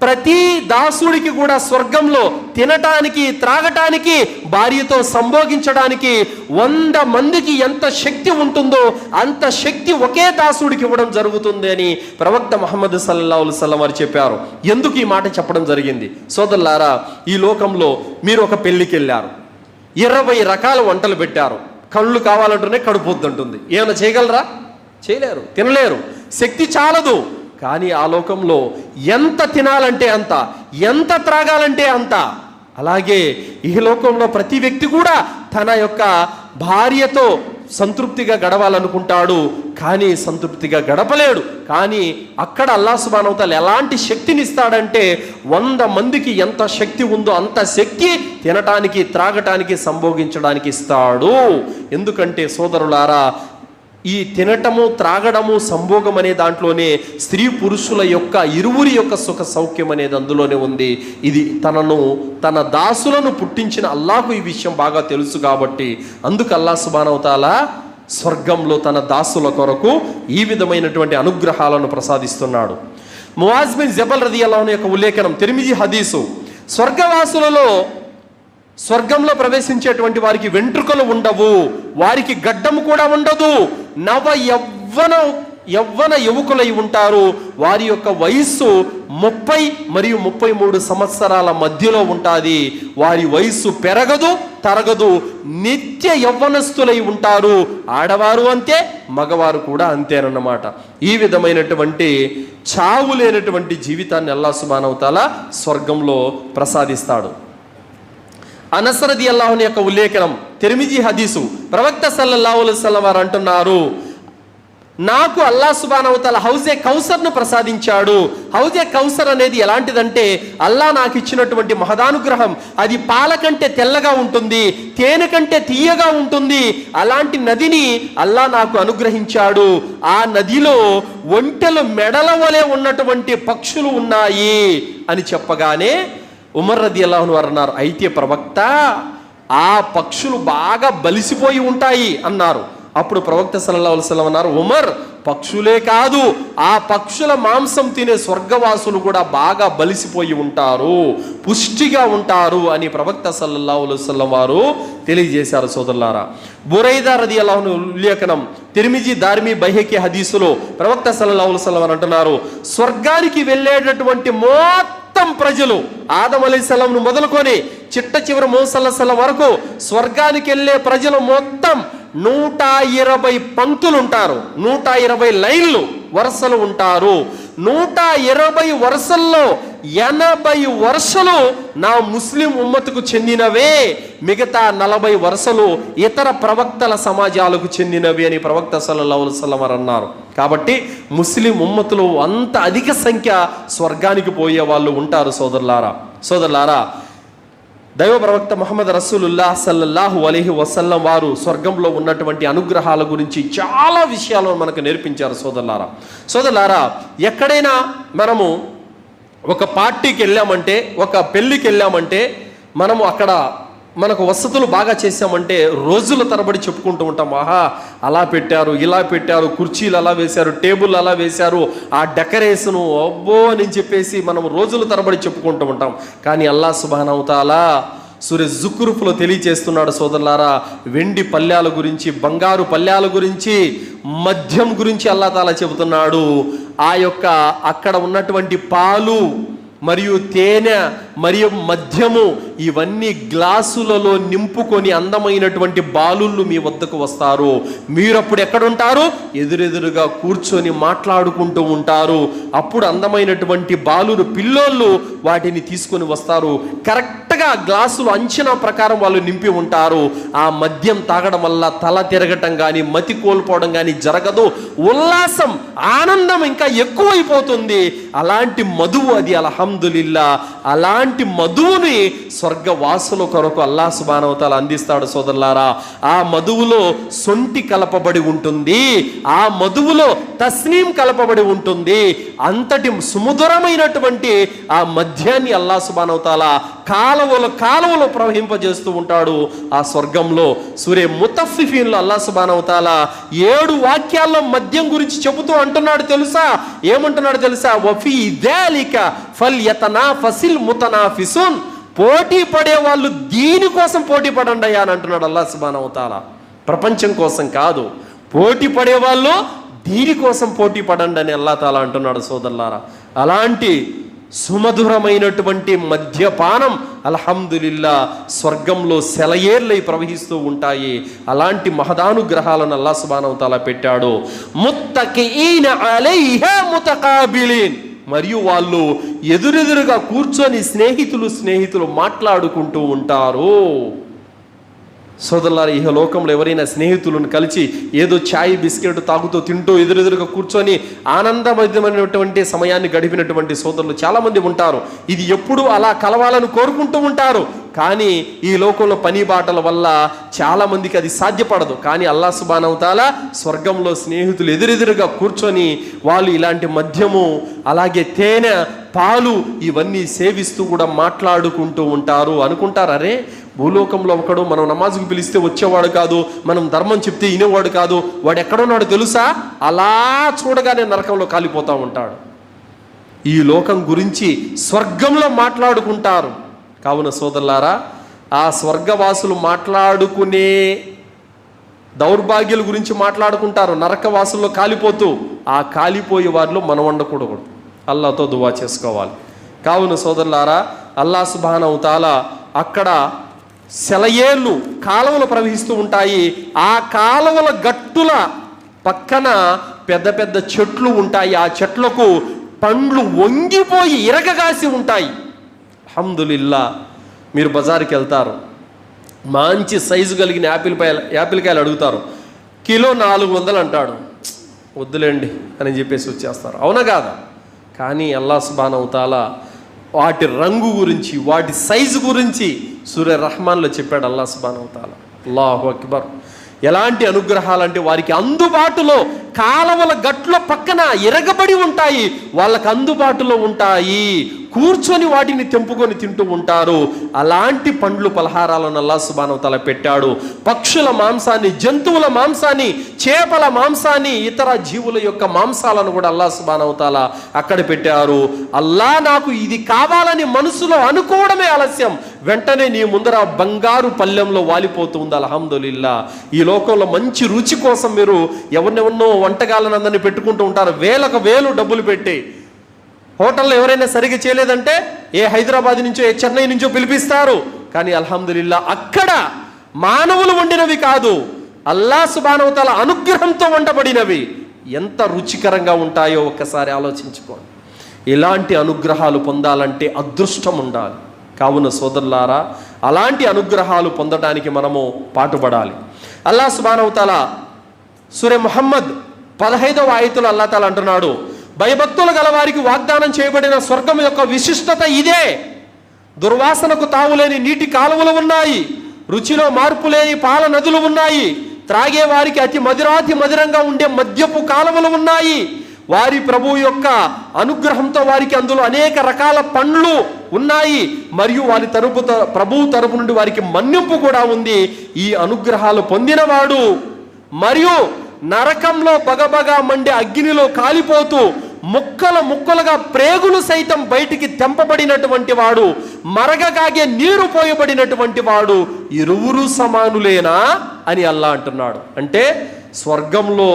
ప్రతి దాసుడికి కూడా స్వర్గంలో తినటానికి త్రాగటానికి భార్యతో సంభోగించడానికి 100 మందికి ఎంత శక్తి ఉంటుందో అంత శక్తి ఒకే దాసుడికి ఇవ్వడం జరుగుతుంది అని ప్రవక్త ముహమ్మద్ సల్లల్లాహు అలైహి వసల్లం వారు చెప్పారు. ఎందుకు ఈ మాట చెప్పడం జరిగింది? సోదరులారా, ఈ లోకంలో మీరు ఒక పెళ్లికి వెళ్ళారు, 20 రకాల వంటలు పెట్టారు, కళ్ళు కావాలంటేనే కడుపుద్దంటుంది, ఏమైనా చేయగలరా? చేయలేరు, తినలేరు, శక్తి చాలదు. కానీ ఆ లోకంలో ఎంత తినాలంటే అంత, ఎంత త్రాగాలంటే అంత. అలాగే ఈ లోకంలో ప్రతి వ్యక్తి కూడా తన యొక్క భార్యతో సంతృప్తిగా గడవాలనుకుంటాడు, కానీ సంతృప్తిగా గడపలేడు. కానీ అక్కడ అల్లాహ్ సుబ్హానహు వ తఆలా ఎలాంటి శక్తిని ఇస్తాడంటే 100 మందికి ఎంత శక్తి ఉందో అంత శక్తి తినటానికి త్రాగటానికి సంభోగించడానికి ఇస్తాడు. ఎందుకంటే సోదరులారా, ఈ తినటము త్రాగడము సంభోగం అనే దాంట్లోనే స్త్రీ పురుషుల యొక్క ఇరువురి యొక్క సుఖ సౌఖ్యం అనేది అందులోనే ఉంది. ఇది తన దాసులను పుట్టించిన అల్లాహకు ఈ విషయం బాగా తెలుసు కాబట్టి అందుకు అల్లాహ్ సుబ్హానహు వ తఆలా స్వర్గంలో తన దాసుల కొరకు ఈ విధమైనటువంటి అనుగ్రహాలను ప్రసాదిస్తున్నాడు. ముఆజ్ బిన్ జబల్ రదియల్లాహు అన్హు యొక్క ఉల్లేఖనం, తిర్మిజీ హదీసు, స్వర్గంలో ప్రవేశించేటువంటి వారికి వెంట్రుకలు ఉండవు, వారికి గడ్డము కూడా ఉండదు, నవ యవ్వన యువకులై ఉంటారు, వారి యొక్క వయస్సు 30 మరియు 33 సంవత్సరాల మధ్యలో ఉంటుంది, వారి వయస్సు పెరగదు తరగదు, నిత్య యవ్వనస్తులై ఉంటారు, ఆడవారు అంతే మగవారు కూడా అంతేనన్నమాట. ఈ విధమైనటువంటి చావు లేనటువంటి జీవితాన్ని అల్లాహ్ సుబ్హానహు వ తఆలా స్వర్గంలో ప్రసాదిస్తాడు. అనస్ రదియల్లాహు అన్హు యొక్క ఉల్లేఖనం, తిర్మిజీ హదీసు, ప్రవక్త సల్లల్లాహు అలైహి వసల్లం వారు అంటున్నారు, నాకు అల్లాహ్ సుబ్హానహు వ తఆలా హౌజే కౌసర్ను ప్రసాదించాడు. హౌజే కౌసర్ అనేది ఎలాంటిదంటే అల్లాహ్ నాకు ఇచ్చినటువంటి మహదానుగ్రహం. అది పాల కంటే తెల్లగా ఉంటుంది, తేనె కంటే తీయగా ఉంటుంది. అలాంటి నదిని అల్లాహ్ నాకు అనుగ్రహించాడు. ఆ నదిలో ఒంటెలు మెడల వలె ఉన్నటువంటి పక్షులు ఉన్నాయి అని చెప్పగానే ఉమర్ రదియల్లాహు అన్హు అన్నారు, అయితే ప్రవక్త, ఆ పక్షులు బాగా బలిసిపోయి ఉంటాయి అన్నారు. అప్పుడు ప్రవక్త సల్లల్లాహు అలైహి వసల్లం అన్నారు, ఉమర్, పక్షులే కాదు, ఆ పక్షుల మాంసం తినే స్వర్గవాసులు కూడా బాగా బలిసిపోయి ఉంటారు, పుష్టిగా ఉంటారు అని ప్రవక్త సల్లల్లాహు అలైహి వసల్లం వారు తెలియజేశారు. సోదరులారా, బురైదా రదియల్లాహు అన్హు ఉల్లేఖనం, తిర్మిజీ దారిమి బైహకి హదీసులో ప్రవక్త సల్లల్లాహు అలైహి వసల్లం వారు అంటున్నారు, స్వర్గానికి వెళ్ళేటటువంటి మొత్తం ప్రజలు ఆదం అలైహిస్సలాంను మొదలుకొని చిట్ట చివరి మోస సల్లల్లాహు వరకు స్వర్గానికి వెళ్ళే ప్రజలు మొత్తం 120 పంక్తులు ఉంటారు, 120 లైన్లు వరుసలు ఉంటారు. 120 వరుసల్లో 80 వరుసలు నా ముస్లిం ఉమ్మతుకు చెందినవే, మిగతా 40 వరుసలు ఇతర ప్రవక్తల సమాజాలకు చెందినవి అని ప్రవక్త సల్లల్లాహు అలైహి వసల్లం అన్నారు. కాబట్టి ముస్లిం ఉమ్మతులు అంత అధిక సంఖ్య స్వర్గానికి పోయే వాళ్ళు ఉంటారు. సోదరులారా, దైవ ప్రవక్త ముహమ్మద్ రసూలుల్లాహ్ సల్లల్లాహు అలైహి వసల్లం వారు స్వర్గంలో ఉన్నటువంటి అనుగ్రహాల గురించి చాలా విషయాలను మనకు నేర్పించారు. సోదరులారా, ఎక్కడైనా మనము ఒక పార్టీకి వెళ్ళామంటే, ఒక పెళ్ళికి వెళ్ళామంటే, మనము అక్కడ మనకు వసతులు బాగా చేసామంటే రోజుల తరబడి చెప్పుకుంటూ ఉంటాం, ఆహా అలా పెట్టారు, ఇలా పెట్టారు, కుర్చీలు అలా వేశారు, టేబుల్ అలా వేశారు, ఆ డెకరేషను అబ్బో అని చెప్పేసి మనం రోజుల తరబడి చెప్పుకుంటూ ఉంటాం. కానీ అల్లాహ్ సుబ్హానహు వ తఆలా సూర జుఖ్రుఫ్లో తెలియజేస్తున్నాడు. సోదరులారా, వెండి పళ్ళ్యాల గురించి, బంగారు పళ్ళ్యాల గురించి, మద్యం గురించి అల్లాహ్ తాలా చెబుతున్నాడు. ఆ యొక్క అక్కడ ఉన్నటువంటి పాలు మరియు తేనె మరియు మద్యము ఇవన్నీ గ్లాసులలో నింపుకొని అందమైనటువంటి బాలుళ్ళు మీ వద్దకు వస్తారు. మీరప్పుడు ఎక్కడుంటారు? ఎదురెదురుగా కూర్చొని మాట్లాడుకుంటూ ఉంటారు. అప్పుడు అందమైనటువంటి బాలురు పిల్లోళ్ళు వాటిని తీసుకొని వస్తారు. కరెక్ట్గా చక్కగా గ్లాసులు అంచనా ప్రకారం వాళ్ళు నింపి ఉంటారు. ఆ మద్యం తాగడం వల్ల తల తిరగటం కానీ మతి కోల్పోవడం కానీ జరగదు. ఉల్లాసం, ఆనందం ఇంకా ఎక్కువైపోతుంది. అలాంటి మధువు అది, అల్హమ్దులిల్లా. అలాంటి మధువుని స్వర్గవాసుల కొరకు అల్లాహ్ సుబ్హానహు వ తఆలా అందిస్తాడు సోదరులారా. ఆ మధువులో సొంటి కలపబడి ఉంటుంది, ఆ మధువులో తస్నీం కలపబడి ఉంటుంది. అంతటి సుమధురమైనటువంటి ఆ మద్యాన్ని అల్లాహ్ సుబ్హానహు వ తఆలా కాలువలో ప్రవహింపజేస్తూ ఉంటాడు ఆ స్వర్గంలో. సూరే ముతఫిఫీన్లో అల్లాహ్ సుబ్హానహు వ తఆలా 7 వాక్యాల్లో మద్యం గురించి చెబుతూ అంటున్నాడు తెలుసా? ఏమంటున్నాడు తెలుసా? వఫీ దాలిక ఫల్యతనాఫసిల్ ముతనాఫిసున్. పోటీ పడే వాళ్ళు దీనికోసం పోటీ పడండి అయ్యా అని అంటున్నాడు అల్లాహ్ సుబ్హానహు వ తఆలా. ప్రపంచం కోసం కాదు, పోటీ పడే వాళ్ళు దీనికోసం పోటీ పడండి అని అల్లాహ్ తాలా అంటున్నాడు సోదరులారా. అలాంటి సుమధురమైనటువంటి మద్యపానం అల్హమ్దులిల్లా స్వర్గంలో సెలయేర్లై ప్రవహిస్తూ ఉంటాయి. అలాంటి మహదానుగ్రహాలను అల్లాహ్ సుబ్హానహు వ తఆలా పెట్టాడు. ముత్తకిఈన అలైహా ముతకాబిలీన్. మరియు వాళ్ళు ఎదురెదురుగా కూర్చొని స్నేహితులు మాట్లాడుకుంటూ ఉంటారు. సోదరులారా, ఈ లోకంలో ఎవరైనా స్నేహితులను కలిసి ఏదో ఛాయ్ బిస్కెట్ తాగుతూ తింటూ ఎదురెదురుగా కూర్చొని ఆనందమైనటువంటి సమయాన్ని గడిపినటువంటి సోదరులు చాలామంది ఉంటారు. ఇది ఎప్పుడూ అలా కలవాలని కోరుకుంటూ ఉంటారు. కానీ ఈ లోకంలో పని బాటల వల్ల చాలామందికి అది సాధ్యపడదు. కానీ అల్లాహ్ సుబ్హానహు వ తఆలా స్వర్గంలో స్నేహితులు ఎదురెదురుగా కూర్చొని వాళ్ళు ఇలాంటి మద్యము, అలాగే తేనె, పాలు ఇవన్నీ సేవిస్తూ కూడా మాట్లాడుకుంటూ ఉంటారు. అనుకుంటారు, అరే భూలోకంలో ఒకడు మనం నమాజుకు పిలిస్తే వచ్చేవాడు కాదు, మనం ధర్మం చెప్తే వినేవాడు కాదు, వాడు ఎక్కడున్నాడు తెలుసా? అలా చూడగానే నరకంలో కాలిపోతూ ఉంటాడు. ఈ లోకం గురించి స్వర్గంలో మాట్లాడుకుంటారు. కావున సోదరులారా, ఆ స్వర్గవాసులు మాట్లాడుకునే దౌర్భాగ్యుల గురించి మాట్లాడుకుంటారు. నరకవాసుల్లో కాలిపోతూ, ఆ కాలిపోయే వారిలో మనం ఉండకూడదు. అల్లాహ్తో దువా చేసుకోవాలి. కావున సోదరులారా, అల్లాహ్ సుబ్హానహు వ తఆలా అక్కడ సెలయేర్లు, కాలువలు ప్రవహిస్తూ ఉంటాయి. ఆ కాలువల గట్టుల పక్కన పెద్ద పెద్ద చెట్లు ఉంటాయి. ఆ చెట్లకు పండ్లు వంగిపోయి ఇరగగాసి ఉంటాయి. అల్హమ్దులిల్లా. మీరు బజారుకి వెళ్తారు, మంచి సైజు కలిగిన యాపిల్ కాయలు అడుగుతారు, కిలో 400 అంటాడు. వద్దులేండి అని చెప్పేసి వచ్చేస్తారు. అవునా కాదా? కానీ అల్లాహ్ సుబ్హానహు వ తఆలా వాటి రంగు గురించి, వాటి సైజు గురించి సూరే రహమాన్లో చెప్పాడు అల్లాహ్ సుబ్హానహు వ తఆలా. అల్లాహు అక్బర్. ఎలాంటి అనుగ్రహాలంటే వారికి అందుబాటులో కాలవల గట్ల పక్కన ఎరగబడి ఉంటాయి, వాళ్ళకు అందుబాటులో ఉంటాయి. కూర్చొని వాటిని తెంపుకొని తింటూ ఉంటారు. అలాంటి పండ్లు పలహారాలను అల్లాహ్ సుబ్హానహు వ తఆలా పెట్టాడు. పక్షుల మాంసాన్ని, జంతువుల మాంసాన్ని, చేపల మాంసాన్ని, ఇతర జీవుల యొక్క మాంసాలను కూడా అల్లాహ్ సుబ్హానహు వ తఆలా అక్కడ పెట్టారు. అల్లాహ్ నాకు ఇది కావాలని మనసులో అనుకోవడమే ఆలస్యం, వెంటనే నీ ముందర బంగారు పల్లెంలో వాలిపోతుంది. అల్హమ్దులిల్లా. ఈ లోకంలో మంచి రుచి కోసం మీరు ఎవరినెవరినో వంటగాళ్ళని అందరినీ పెట్టుకుంటూ ఉంటారు, వేలకు వేలు డబ్బులు పెట్టి. హోటల్లో ఎవరైనా సరిగ్గా చేయలేదంటే ఏ హైదరాబాద్ నుంచో, ఏ చెన్నై నుంచో పిలిపిస్తారు. కానీ అల్హమ్దులిల్లా అక్కడ మానవులు వండినవి కాదు, అల్లాహ్ సుబ్హానహు వ తఆలా అనుగ్రహంతో వండబడినవి ఎంత రుచికరంగా ఉంటాయో ఒక్కసారి ఆలోచించుకోండి. ఇలాంటి అనుగ్రహాలు పొందాలంటే అదృష్టం ఉండాలి. కావున సోదరులారా, అలాంటి అనుగ్రహాలు పొందడానికి మనము పాటుపడాలి. అల్లాహ్ సుబ్హానహు వ తఆలా సూరే ముహమ్మద్ 15వ ఆయతులో అల్లాహ్ తాలా అంటున్నాడు, భయభక్తులు గల వారికి వాగ్దానం చేయబడిన స్వర్గం యొక్క విశిష్టత ఇదే. దుర్వాసనకు తావులేని నీటి కాలువలు ఉన్నాయి, రుచిలో మార్పు లేని పాల నదులు ఉన్నాయి, త్రాగే వారికి అతి మధురంగా ఉండే మద్యపు కాలువలు ఉన్నాయి. వారి ప్రభు యొక్క అనుగ్రహంతో వారికి అందులో అనేక రకాల పండ్లు ఉన్నాయి, మరియు వారి ప్రభువు తరపు నుండి వారికి మన్నింపు కూడా ఉంది. ఈ అనుగ్రహాలు పొందినవాడు మరియు నరకంలో బగబగా మండే అగ్నిలో కాలిపోతూ ముక్కలుగా ప్రేగులు సైతం బయటికి తెంపబడినటువంటి వాడు, మరగగాగే నీరు పోయబడినటువంటి వాడు ఇరువురు సమానులేనా అని అల్లాహ్ అంటున్నాడు. అంటే స్వర్గంలో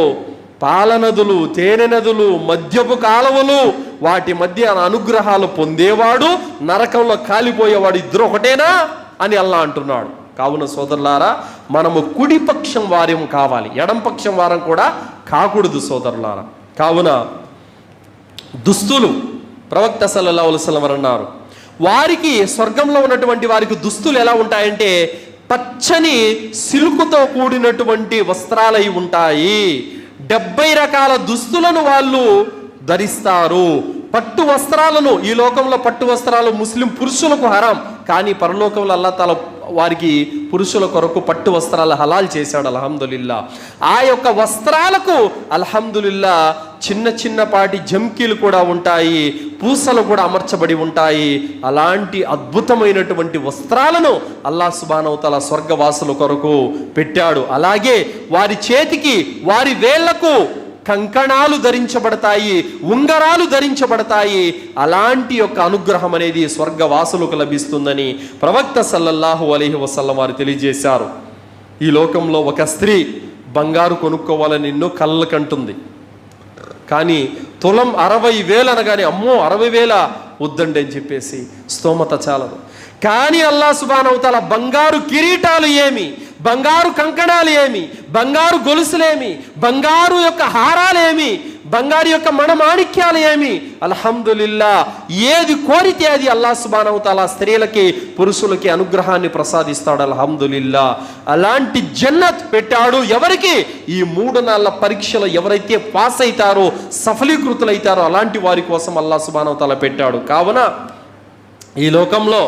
పాలనదులు, తేనె నదులు, మద్యపు కాలువలు, వాటి మధ్య అనుగ్రహాలు పొందేవాడు, నరకంలో కాలిపోయేవాడు ఇద్దరు ఒకటేనా అని అల్లాహ్ అంటున్నాడు. కావున సోదరులారా, మనము కుడిపక్షం వారం కావాలి, ఎడంపక్షం వారం కూడా కాకూడదు సోదరులారా. కావున దుస్తులు ప్రవక్త సల్లల్లాహు అలైహి వసల్లం అన్నారు, వారికి స్వర్గంలో ఉన్నటువంటి వారికి దుస్తులు ఎలా ఉంటాయంటే పచ్చని సిల్కుతో కూడినటువంటి వస్త్రాలై ఉంటాయి. 70 రకాల దుస్తులను వాళ్ళు ధరిస్తారు. పట్టు వస్త్రాలను, ఈ లోకంలో పట్టు వస్త్రాలు ముస్లిం పురుషులకు హరాం, కానీ పరలోకంలో అల్లాహ్ తాలా వారికి పురుషుల కొరకు పట్టు వస్త్రాలు హలాల్ చేశాడు. అల్హమ్దులిల్లా. ఆ యొక్క వస్త్రాలకు అల్హమ్దులిల్లా చిన్నపాటి జంకీలు కూడా ఉంటాయి, పూసలు కూడా అమర్చబడి ఉంటాయి. అలాంటి అద్భుతమైనటువంటి వస్త్రాలను అల్లాహ్ సుబ్హానహు తఆలా స్వర్గవాసుల కొరకు పెట్టాడు. అలాగే వారి చేతికి, వారి వేళ్లకు కంకణాలు ధరించబడతాయి, ఉంగరాలు ధరించబడతాయి. అలాంటి యొక్క అనుగ్రహం అనేది స్వర్గవాసులకు లభిస్తుందని ప్రవక్త సల్లల్లాహు అలైహి వసల్లం వారు తెలియజేశారు. ఈ లోకంలో ఒక స్త్రీ బంగారు కొనుక్కోవాలని ఎన్నో కళ్ళకు కంటుంది, కానీ తులం 60,000 అనగానే అమ్మో 60,000 వద్దండి అని చెప్పేసి స్తోమత చాలదు. కానీ అల్లాహ్ సుబ్హానహు తఆలా బంగారు కిరీటాలు ఏమి, బంగారు కంకణాలు ఏమి, బంగారు గొలుసులేమి, బంగారు యొక్క హారాలేమి, బంగారు యొక్క మణమాణిక్యాలు ఏమి, అల్హమ్దులిల్లా ఏది కోరితే అది అల్లాహ్ సుబ్హానహు తఆలా స్త్రీలకి పురుషులకి అనుగ్రహాన్ని ప్రసాదిస్తాడు. అల్హమ్దులిల్లా. అలాంటి జన్నత్ పెట్టాడు ఎవరికి? ఈ 3 నాళ్ళ పరీక్షలు ఎవరైతే పాస్ అవుతారో, సఫలీకృతులైతారో అలాంటి వారి కోసం అల్లాహ్ సుబ్హానహు తఆలా పెట్టాడు. కావున ఈ లోకంలో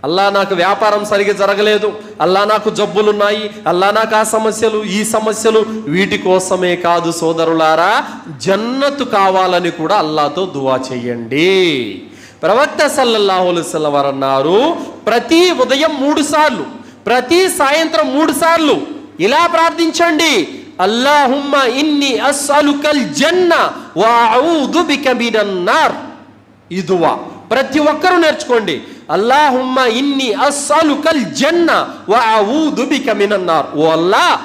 అల్లా నాకు వ్యాపారం సరిగా జరగలేదు, అల్లా నాకు జబ్బులున్నాయి, అల్లా నాకు ఆ సమస్యలు, ఈ సమస్యలు, వీటి కోసమే కాదు సోదరులారా, జన్నతు కావాలని కూడా అల్లాతో దువా చెయ్యండి. ప్రవక్త సల్లల్లాహు అలైహి వసల్లం వారు అన్నారు, ప్రతి ఉదయం 3 సార్లు, ప్రతి సాయంత్రం 3 సార్లు ఇలా ప్రార్థించండి, అల్లాహుమ్మా ఇన్ని అస్అలుకల్ జన్న వ అఊదు బిక మినన్ నార్. ఈ దువా ప్రతి ఒక్కరూ నేర్చుకోండి. అల్లాహుమ్మా ఇన్ని అస్అలుకల్ జన్న వ అఊదు బిక మినన్ నార్. ఓ అల్లాహ్,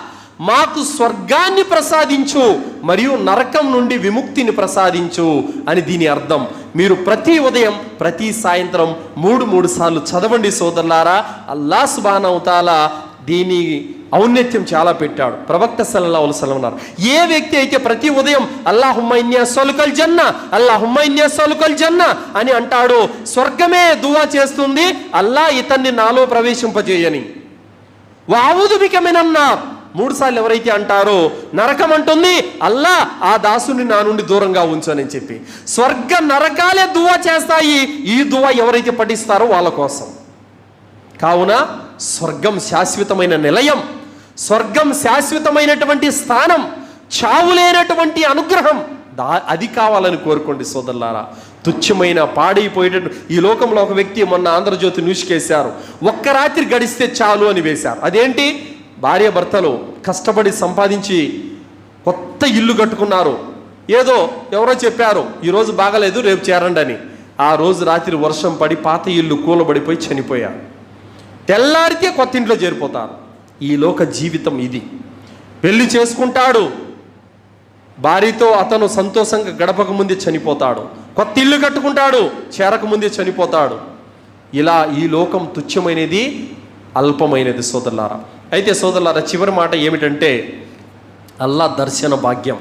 మాకు స్వర్గాన్ని ప్రసాదించు మరియు నరకం నుండి విముక్తిని ప్రసాదించు అని దీని అర్థం. మీరు ప్రతి ఉదయం ప్రతి సాయంత్రం 3 సార్లు చదవండి సోదరులారా. అల్లాహ్ సుబ్హానహు తఆలా దీని ఔన్నత్యం చాలా పెట్టాడు. ప్రవక్త సల్లల్లాహు అలైహి వసల్లం అన్నారు, ఏ వ్యక్తి అయితే ప్రతి ఉదయం అల్లాహుమ్మా ఇన్ని అస్అలుకల్ జన్న, అల్లాహుమ్మా ఇన్ని అస్అలుకల్ జన్న అని అంటాడో, స్వర్గమే దువా చేస్తుంది, అల్లాహ్ ఇతన్ని నాలో ప్రవేశింపజేయని. వ అఊదు బిక మినన్ నార్ 3 సార్లు ఎవరైతే అంటారో నరకం అంటుంది, అల్లాహ్ ఆ దాసుని నా నుండి దూరంగా ఉంచని చెప్పి. స్వర్గ నరకాలే దువా చేస్తాయి ఈ దువా ఎవరైతే పఠిస్తారో వాళ్ళ కోసం. కావున స్వర్గం శాశ్వతమైన నిలయం, స్వర్గం శాశ్వతమైనటువంటి స్థానం, చావులేనటువంటి అనుగ్రహం, అది కావాలని కోరుకోండి సోదరులారా. తుచ్చమైన పాడైపోయేటట్టు ఈ లోకంలో ఒక వ్యక్తి మొన్న ఆంధ్రజ్యోతి న్యూస్కి వేశారు, ఒక్క రాత్రి గడిస్తే చాలు అని వేశారు. అదేంటి? భార్య భర్తలు కష్టపడి సంపాదించి కొత్త ఇల్లు కట్టుకున్నారు, ఏదో ఎవరో చెప్పారు ఈరోజు బాగలేదు రేపు చేరండి అని. ఆ రోజు రాత్రి వర్షం పడి పాత ఇల్లు కూలబడిపోయి చనిపోయారు. తెల్లారితే కొత్త ఇంట్లో చేరిపోతారు. ఈ లోక జీవితం ఇది. పెళ్లి చేసుకుంటాడు, భార్యతో అతను సంతోషంగా గడపక ముందే చనిపోతాడు. కొత్త ఇల్లు కట్టుకుంటాడు, చేరక ముందే చనిపోతాడు. ఇలా ఈ లోకం తుచ్చమైనది, అల్పమైనది సోదరులారా. అయితే సోదరులారా, చివరి మాట ఏమిటంటే అల్లాహ్ దర్శన భాగ్యం.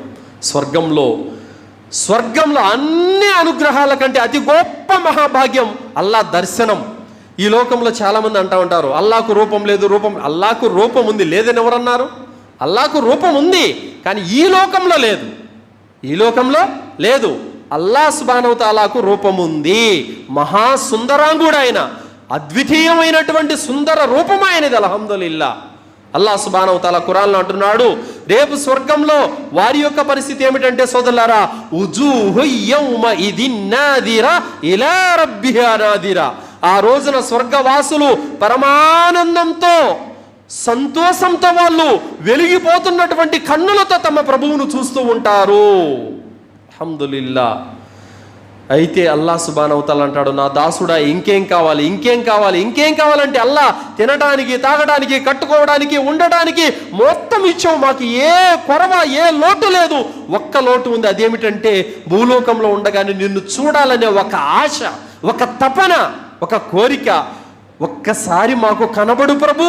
స్వర్గంలో అన్ని అనుగ్రహాల కంటే అతి గొప్ప మహాభాగ్యం అల్లాహ్ దర్శనం. ఈ లోకంలో చాలామంది అంటూ ఉంటారు, అల్లాహకు రూపం లేదు, అల్లాహకు రూపం ఉంది. లేదని ఎవరన్నారు? అల్లాహకు రూపం ఉంది, కానీ ఈ లోకంలో లేదు. ఈ లోకంలో లేదు. అల్లాహ్ సుబ్హానహు తఆలాకు రూపం ఉంది. మహాసుందరాంగుడు ఆయన, అద్వితీయమైనటువంటి సుందర రూపం ఆయనది. అల్హమ్దులిల్లా. అల్లాహ్ సుబ్హానహు తఆలా ఖురాన్లో అంటున్నాడు, రేపు స్వర్గంలో వారి యొక్క పరిస్థితి ఏమిటంటే సోదరులారా, ఉజూహు యౌమఇదిన్ నాదిరా ఇలా రబ్బిహా నాదిరా. ఆ రోజున స్వర్గవాసులు పరమానందంతో, సంతోషంతో వాళ్ళు వెలిగిపోతున్నటువంటి కన్నులతో తమ ప్రభువును చూస్తూ ఉంటారు. అల్హమ్దులిల్లా. అయితే అల్లాహ్ సుబ్హానహు తఆలా అంటాడు, నా దాసుడా ఇంకేం కావాలి, ఇంకేం కావాలి, ఇంకేం కావాలంటే అల్లాహ్ తినడానికి, తాగడానికి, కట్టుకోవడానికి, ఉండడానికి మొత్తం ఇచ్చావు, మాకు ఏ కొరవ, ఏ లోటు లేదు. ఒక్క లోటు ఉంది, అదేమిటంటే భూలోకంలో ఉండగానే నిన్ను చూడాలనే ఒక ఆశ, ఒక తపన, ఒక కోరిక. ఒక్కసారి మాకు కనబడు ప్రభు,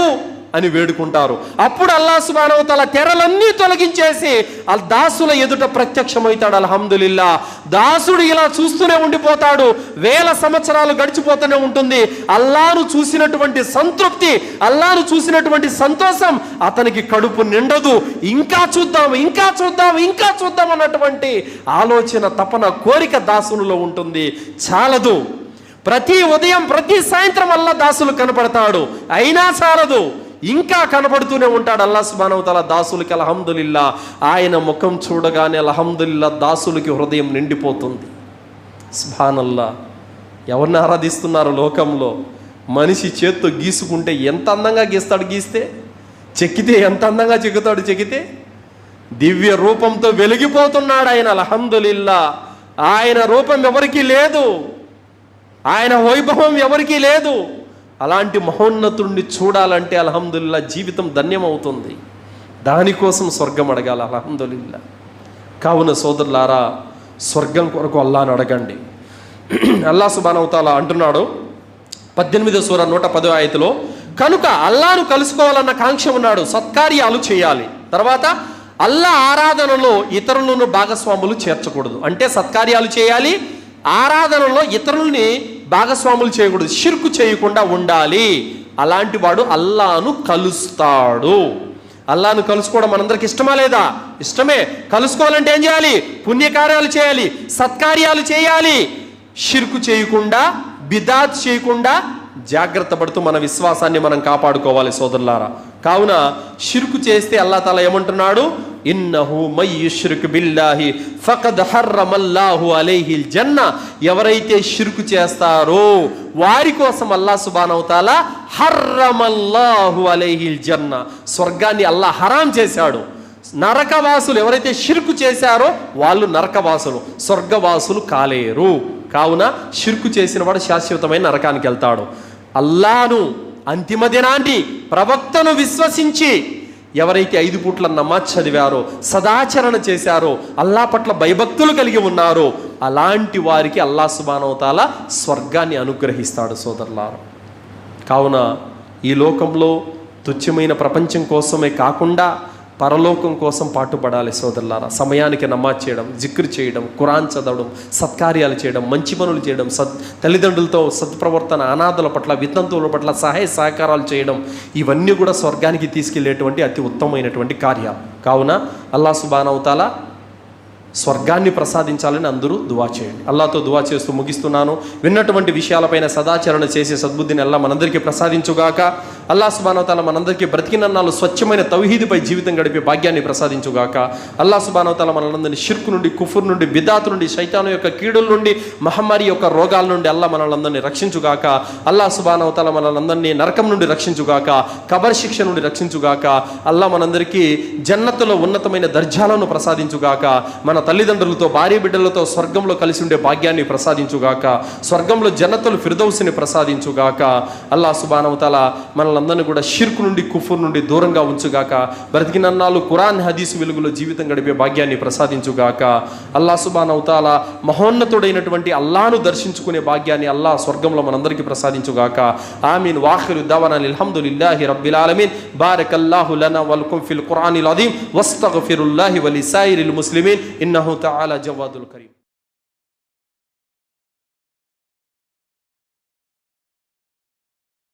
అని వేడుకుంటారు. అప్పుడు అల్లాహ్ సుబ్హానహు వ తఆలా తెరలన్నీ తొలగించేసి ఆ దాసుల ఎదుట ప్రత్యక్షమవుతాడు. అల్హమ్దులిల్లా. దాసుడు ఇలా చూస్తూనే ఉండిపోతాడు. వేల సంవత్సరాలు గడిచిపోతూనే ఉంటుంది. అల్లాహ్ను చూసినటువంటి సంతృప్తి, అల్లాహ్ను చూసినటువంటి సంతోషం అతనికి కడుపు నిండదు. ఇంకా చూద్దాం, ఇంకా చూద్దాం, ఇంకా చూద్దాం అన్నటువంటి ఆలోచన, తపన, కోరిక దాసునిలో ఉంటుంది. చాలదు. ప్రతి ఉదయం ప్రతి సాయంత్రం అల్లా దాసులు కనపడతాడు, అయినా చాలదు, ఇంకా కనపడుతూనే ఉంటాడు. అల్లాహ్ సుబ్హానహు వ తఆలా దాసులకి అల్హమ్దులిల్లా, ఆయన ముఖం చూడగానే అల్హమ్దులిల్లా దాసులకి హృదయం నిండిపోతుంది. సుబ్హానల్లా. ఎవరిని ఆరాధిస్తున్నారు లోకంలో? మనిషి చేత్తో గీసుకుంటే ఎంత అందంగా గీస్తాడు, గీస్తే చెక్కితే ఎంత అందంగా చెక్కుతాడు, చెక్కితే దివ్య రూపంతో వెలిగిపోతున్నాడు ఆయన. అల్హమ్దులిల్లా. ఆయన రూపం ఎవరికీ లేదు, ఆయన వైభవం ఎవరికీ లేదు. అలాంటి మహోన్నతుడిని చూడాలంటే అల్హమ్దులిల్లా జీవితం ధన్యమవుతుంది. దానికోసం స్వర్గం అడగాలి. అల్హమ్దులిల్లా. కావున సోదరులారా, స్వర్గం కొరకు అల్లాహ్ని అడగండి. అల్లాహ్ సుబ్హానహు వ తఆలా అంటున్నాడు 18వ సూర 110వ ఆయతులో, కనుక అల్లాహ్ను కలుసుకోవాలన్న కాంక్ష ఉన్నాడు, సత్కార్యాలు చేయాలి. తర్వాత అల్లాహ్ ఆరాధనలో ఇతరులను భాగస్వాములు చేర్చకూడదు. అంటే సత్కార్యాలు చేయాలి, ఆరాధనలో ఇతరుల్ని భాగస్వాములు చేయకూడదు, షిర్కు చేయకుండా ఉండాలి. అలాంటి వాడు అల్లాహ్ను కలుస్తాడు. అల్లాహ్ను కలుసుకోవడం మనందరికి ఇష్టమా లేదా? ఇష్టమే. కలుసుకోవాలంటే ఏం చేయాలి? పుణ్యకార్యాలు చేయాలి, సత్కార్యాలు చేయాలి, షిర్కు చేయకుండా, బిదాత్ చేయకుండా జాగ్రత్త పడుతూ మన విశ్వాసాన్ని మనం కాపాడుకోవాలి సోదరులారా. కావున షిర్కు చేస్తే అల్లాహ్ తాలా ఏమంటున్నాడు? ఇన్నహు మై యుష్రిక్ బిల్లాహి ఫఖద్ హర్రమల్లాహు అలైహిల్ జన్న. ఎవరైతే షిర్కు చేస్తారో వారి కోసం అల్లాహ్ సుబ్హానహు వ తఆలా హర్రమల్లాహు అలైహిల్ జన్న, స్వర్గాన్ని అల్లాహ్ హరాం చేశాడు. నరకవాసులు ఎవరైతే షిర్కు చేశారో వాళ్ళు నరకవాసులు, స్వర్గవాసులు కాలేరు. కావున షిర్కు చేసిన వాడు శాశ్వతమైన నరకానికి వెళ్తాడు. అల్లాహ్ను, అంతిమ దినాన్ని, ప్రవక్తను విశ్వసించి ఎవరైతే 5 పూట్ల నమాజ్ చదివారో, సదాచరణ చేశారో, అల్లాహ్ పట్ల భయభక్తులు కలిగి ఉన్నారో అలాంటి వారికి అల్లాహ్ సుబ్హానహు వ తఆలా స్వర్గాన్ని అనుగ్రహిస్తాడు సోదరులారా. కావున ఈ లోకంలో తుచ్చమైన ప్రపంచం కోసమే కాకుండా పరలోకం కోసం పాటుపడాలి సోదరులారా. సమయానికి నమాజ్ చేయడం, జిక్ర్ చేయడం, ఖురాన్ చదవడం, సత్కార్యాలు చేయడం, మంచి పనులు చేయడం, తల్లిదండ్రులతో సత్ప్రవర్తన, అనాథల పట్ల, వితంతువుల పట్ల సహాయ సహకారాలు చేయడం, ఇవన్నీ కూడా స్వర్గానికి తీసుకెళ్లేటువంటి అతి ఉత్తమమైనటువంటి కార్యాలు. కావున అల్లాహ్ సుబ్హానహు వ తఆలా స్వర్గాన్ని ప్రసాదించాలని అందరూ దువా చేయండి. అల్లాహ్తో దువా చేస్తూ ముగిస్తున్నాను. విన్నటువంటి విషయాలపైన సదాచరణ చేసే సద్బుద్ధిని అల్లాహ్ మనందరికీ ప్రసాదించుగాక. అల్లాహ్ సుబ్హానహు వ తఆలా మనందరికీ బ్రతికినన్నాళ్ళు స్వచ్ఛమైన తౌహీదుపై జీవితం గడిపే భాగ్యాన్ని ప్రసాదించుగాక. అల్లాహ్ సుబ్హానహు వ తఆలా మనందరినీ షిర్కు నుండి, కుఫర్ నుండి, బిదాత్ నుండి, శైతాను యొక్క కీడుల నుండి, మహమ్మారి యొక్క రోగాల నుండి అల్లాహ్ మనల్ని రక్షించుగాక. అల్లాహ్ సుబ్హానహు వ తఆలా మనల్ని నరకం నుండి రక్షించుగాక, కబర్ శిక్ష నుండి రక్షించుగాక. అల్లాహ్ మనందరికీ జన్నతులో ఉన్నతమైన దర్జాలను ప్రసాదించుగాక. మన తల్లిదండ్రులతో, భార్య బిడ్డలతో స్వర్గంలో కలిసి ఉండే భాగ్యాన్ని ప్రసాదించుగాక. స్వర్గంలో జన్నతుల్ ఫిర్దౌస్ని ప్రసాదించుగాక. అల్లాహ్ సుబ్హానహు వ తఆలా మనలందరినీ కూడా షిర్కు నుండి, కుఫర్ నుండి దూరంగా ఉంచుగాక. బ్రతికినన్నాళ్ళు ఖురాన్ హదీసు వెలుగులో జీవితం గడిపే భాగ్యాన్ని ప్రసాదించుగాక. అల్లాహ్ సుబ్హానహు వ తఆలా మహోన్నతుడైనటువంటి అల్లాహ్ను దర్శించుకునే భాగ్యాన్ని అల్లాహ్ స్వర్గంలో మనందరికీ ప్రసాదించుగాక. ఆమీన్. వాఖిరు దవానా అల్హమ్దులిల్లాహి రబ్బిల్ ఆలమీన్. బారకల్లాహు లనా వలకుం ఫిల్ ఖురానిల్ అజీమ్ వస్తగ్ఫిరుల్లాహి వలిసాయిరిల్ ముస్లిమీన్. ఇన్నహు తఆలా జవాదుల్ కరీం.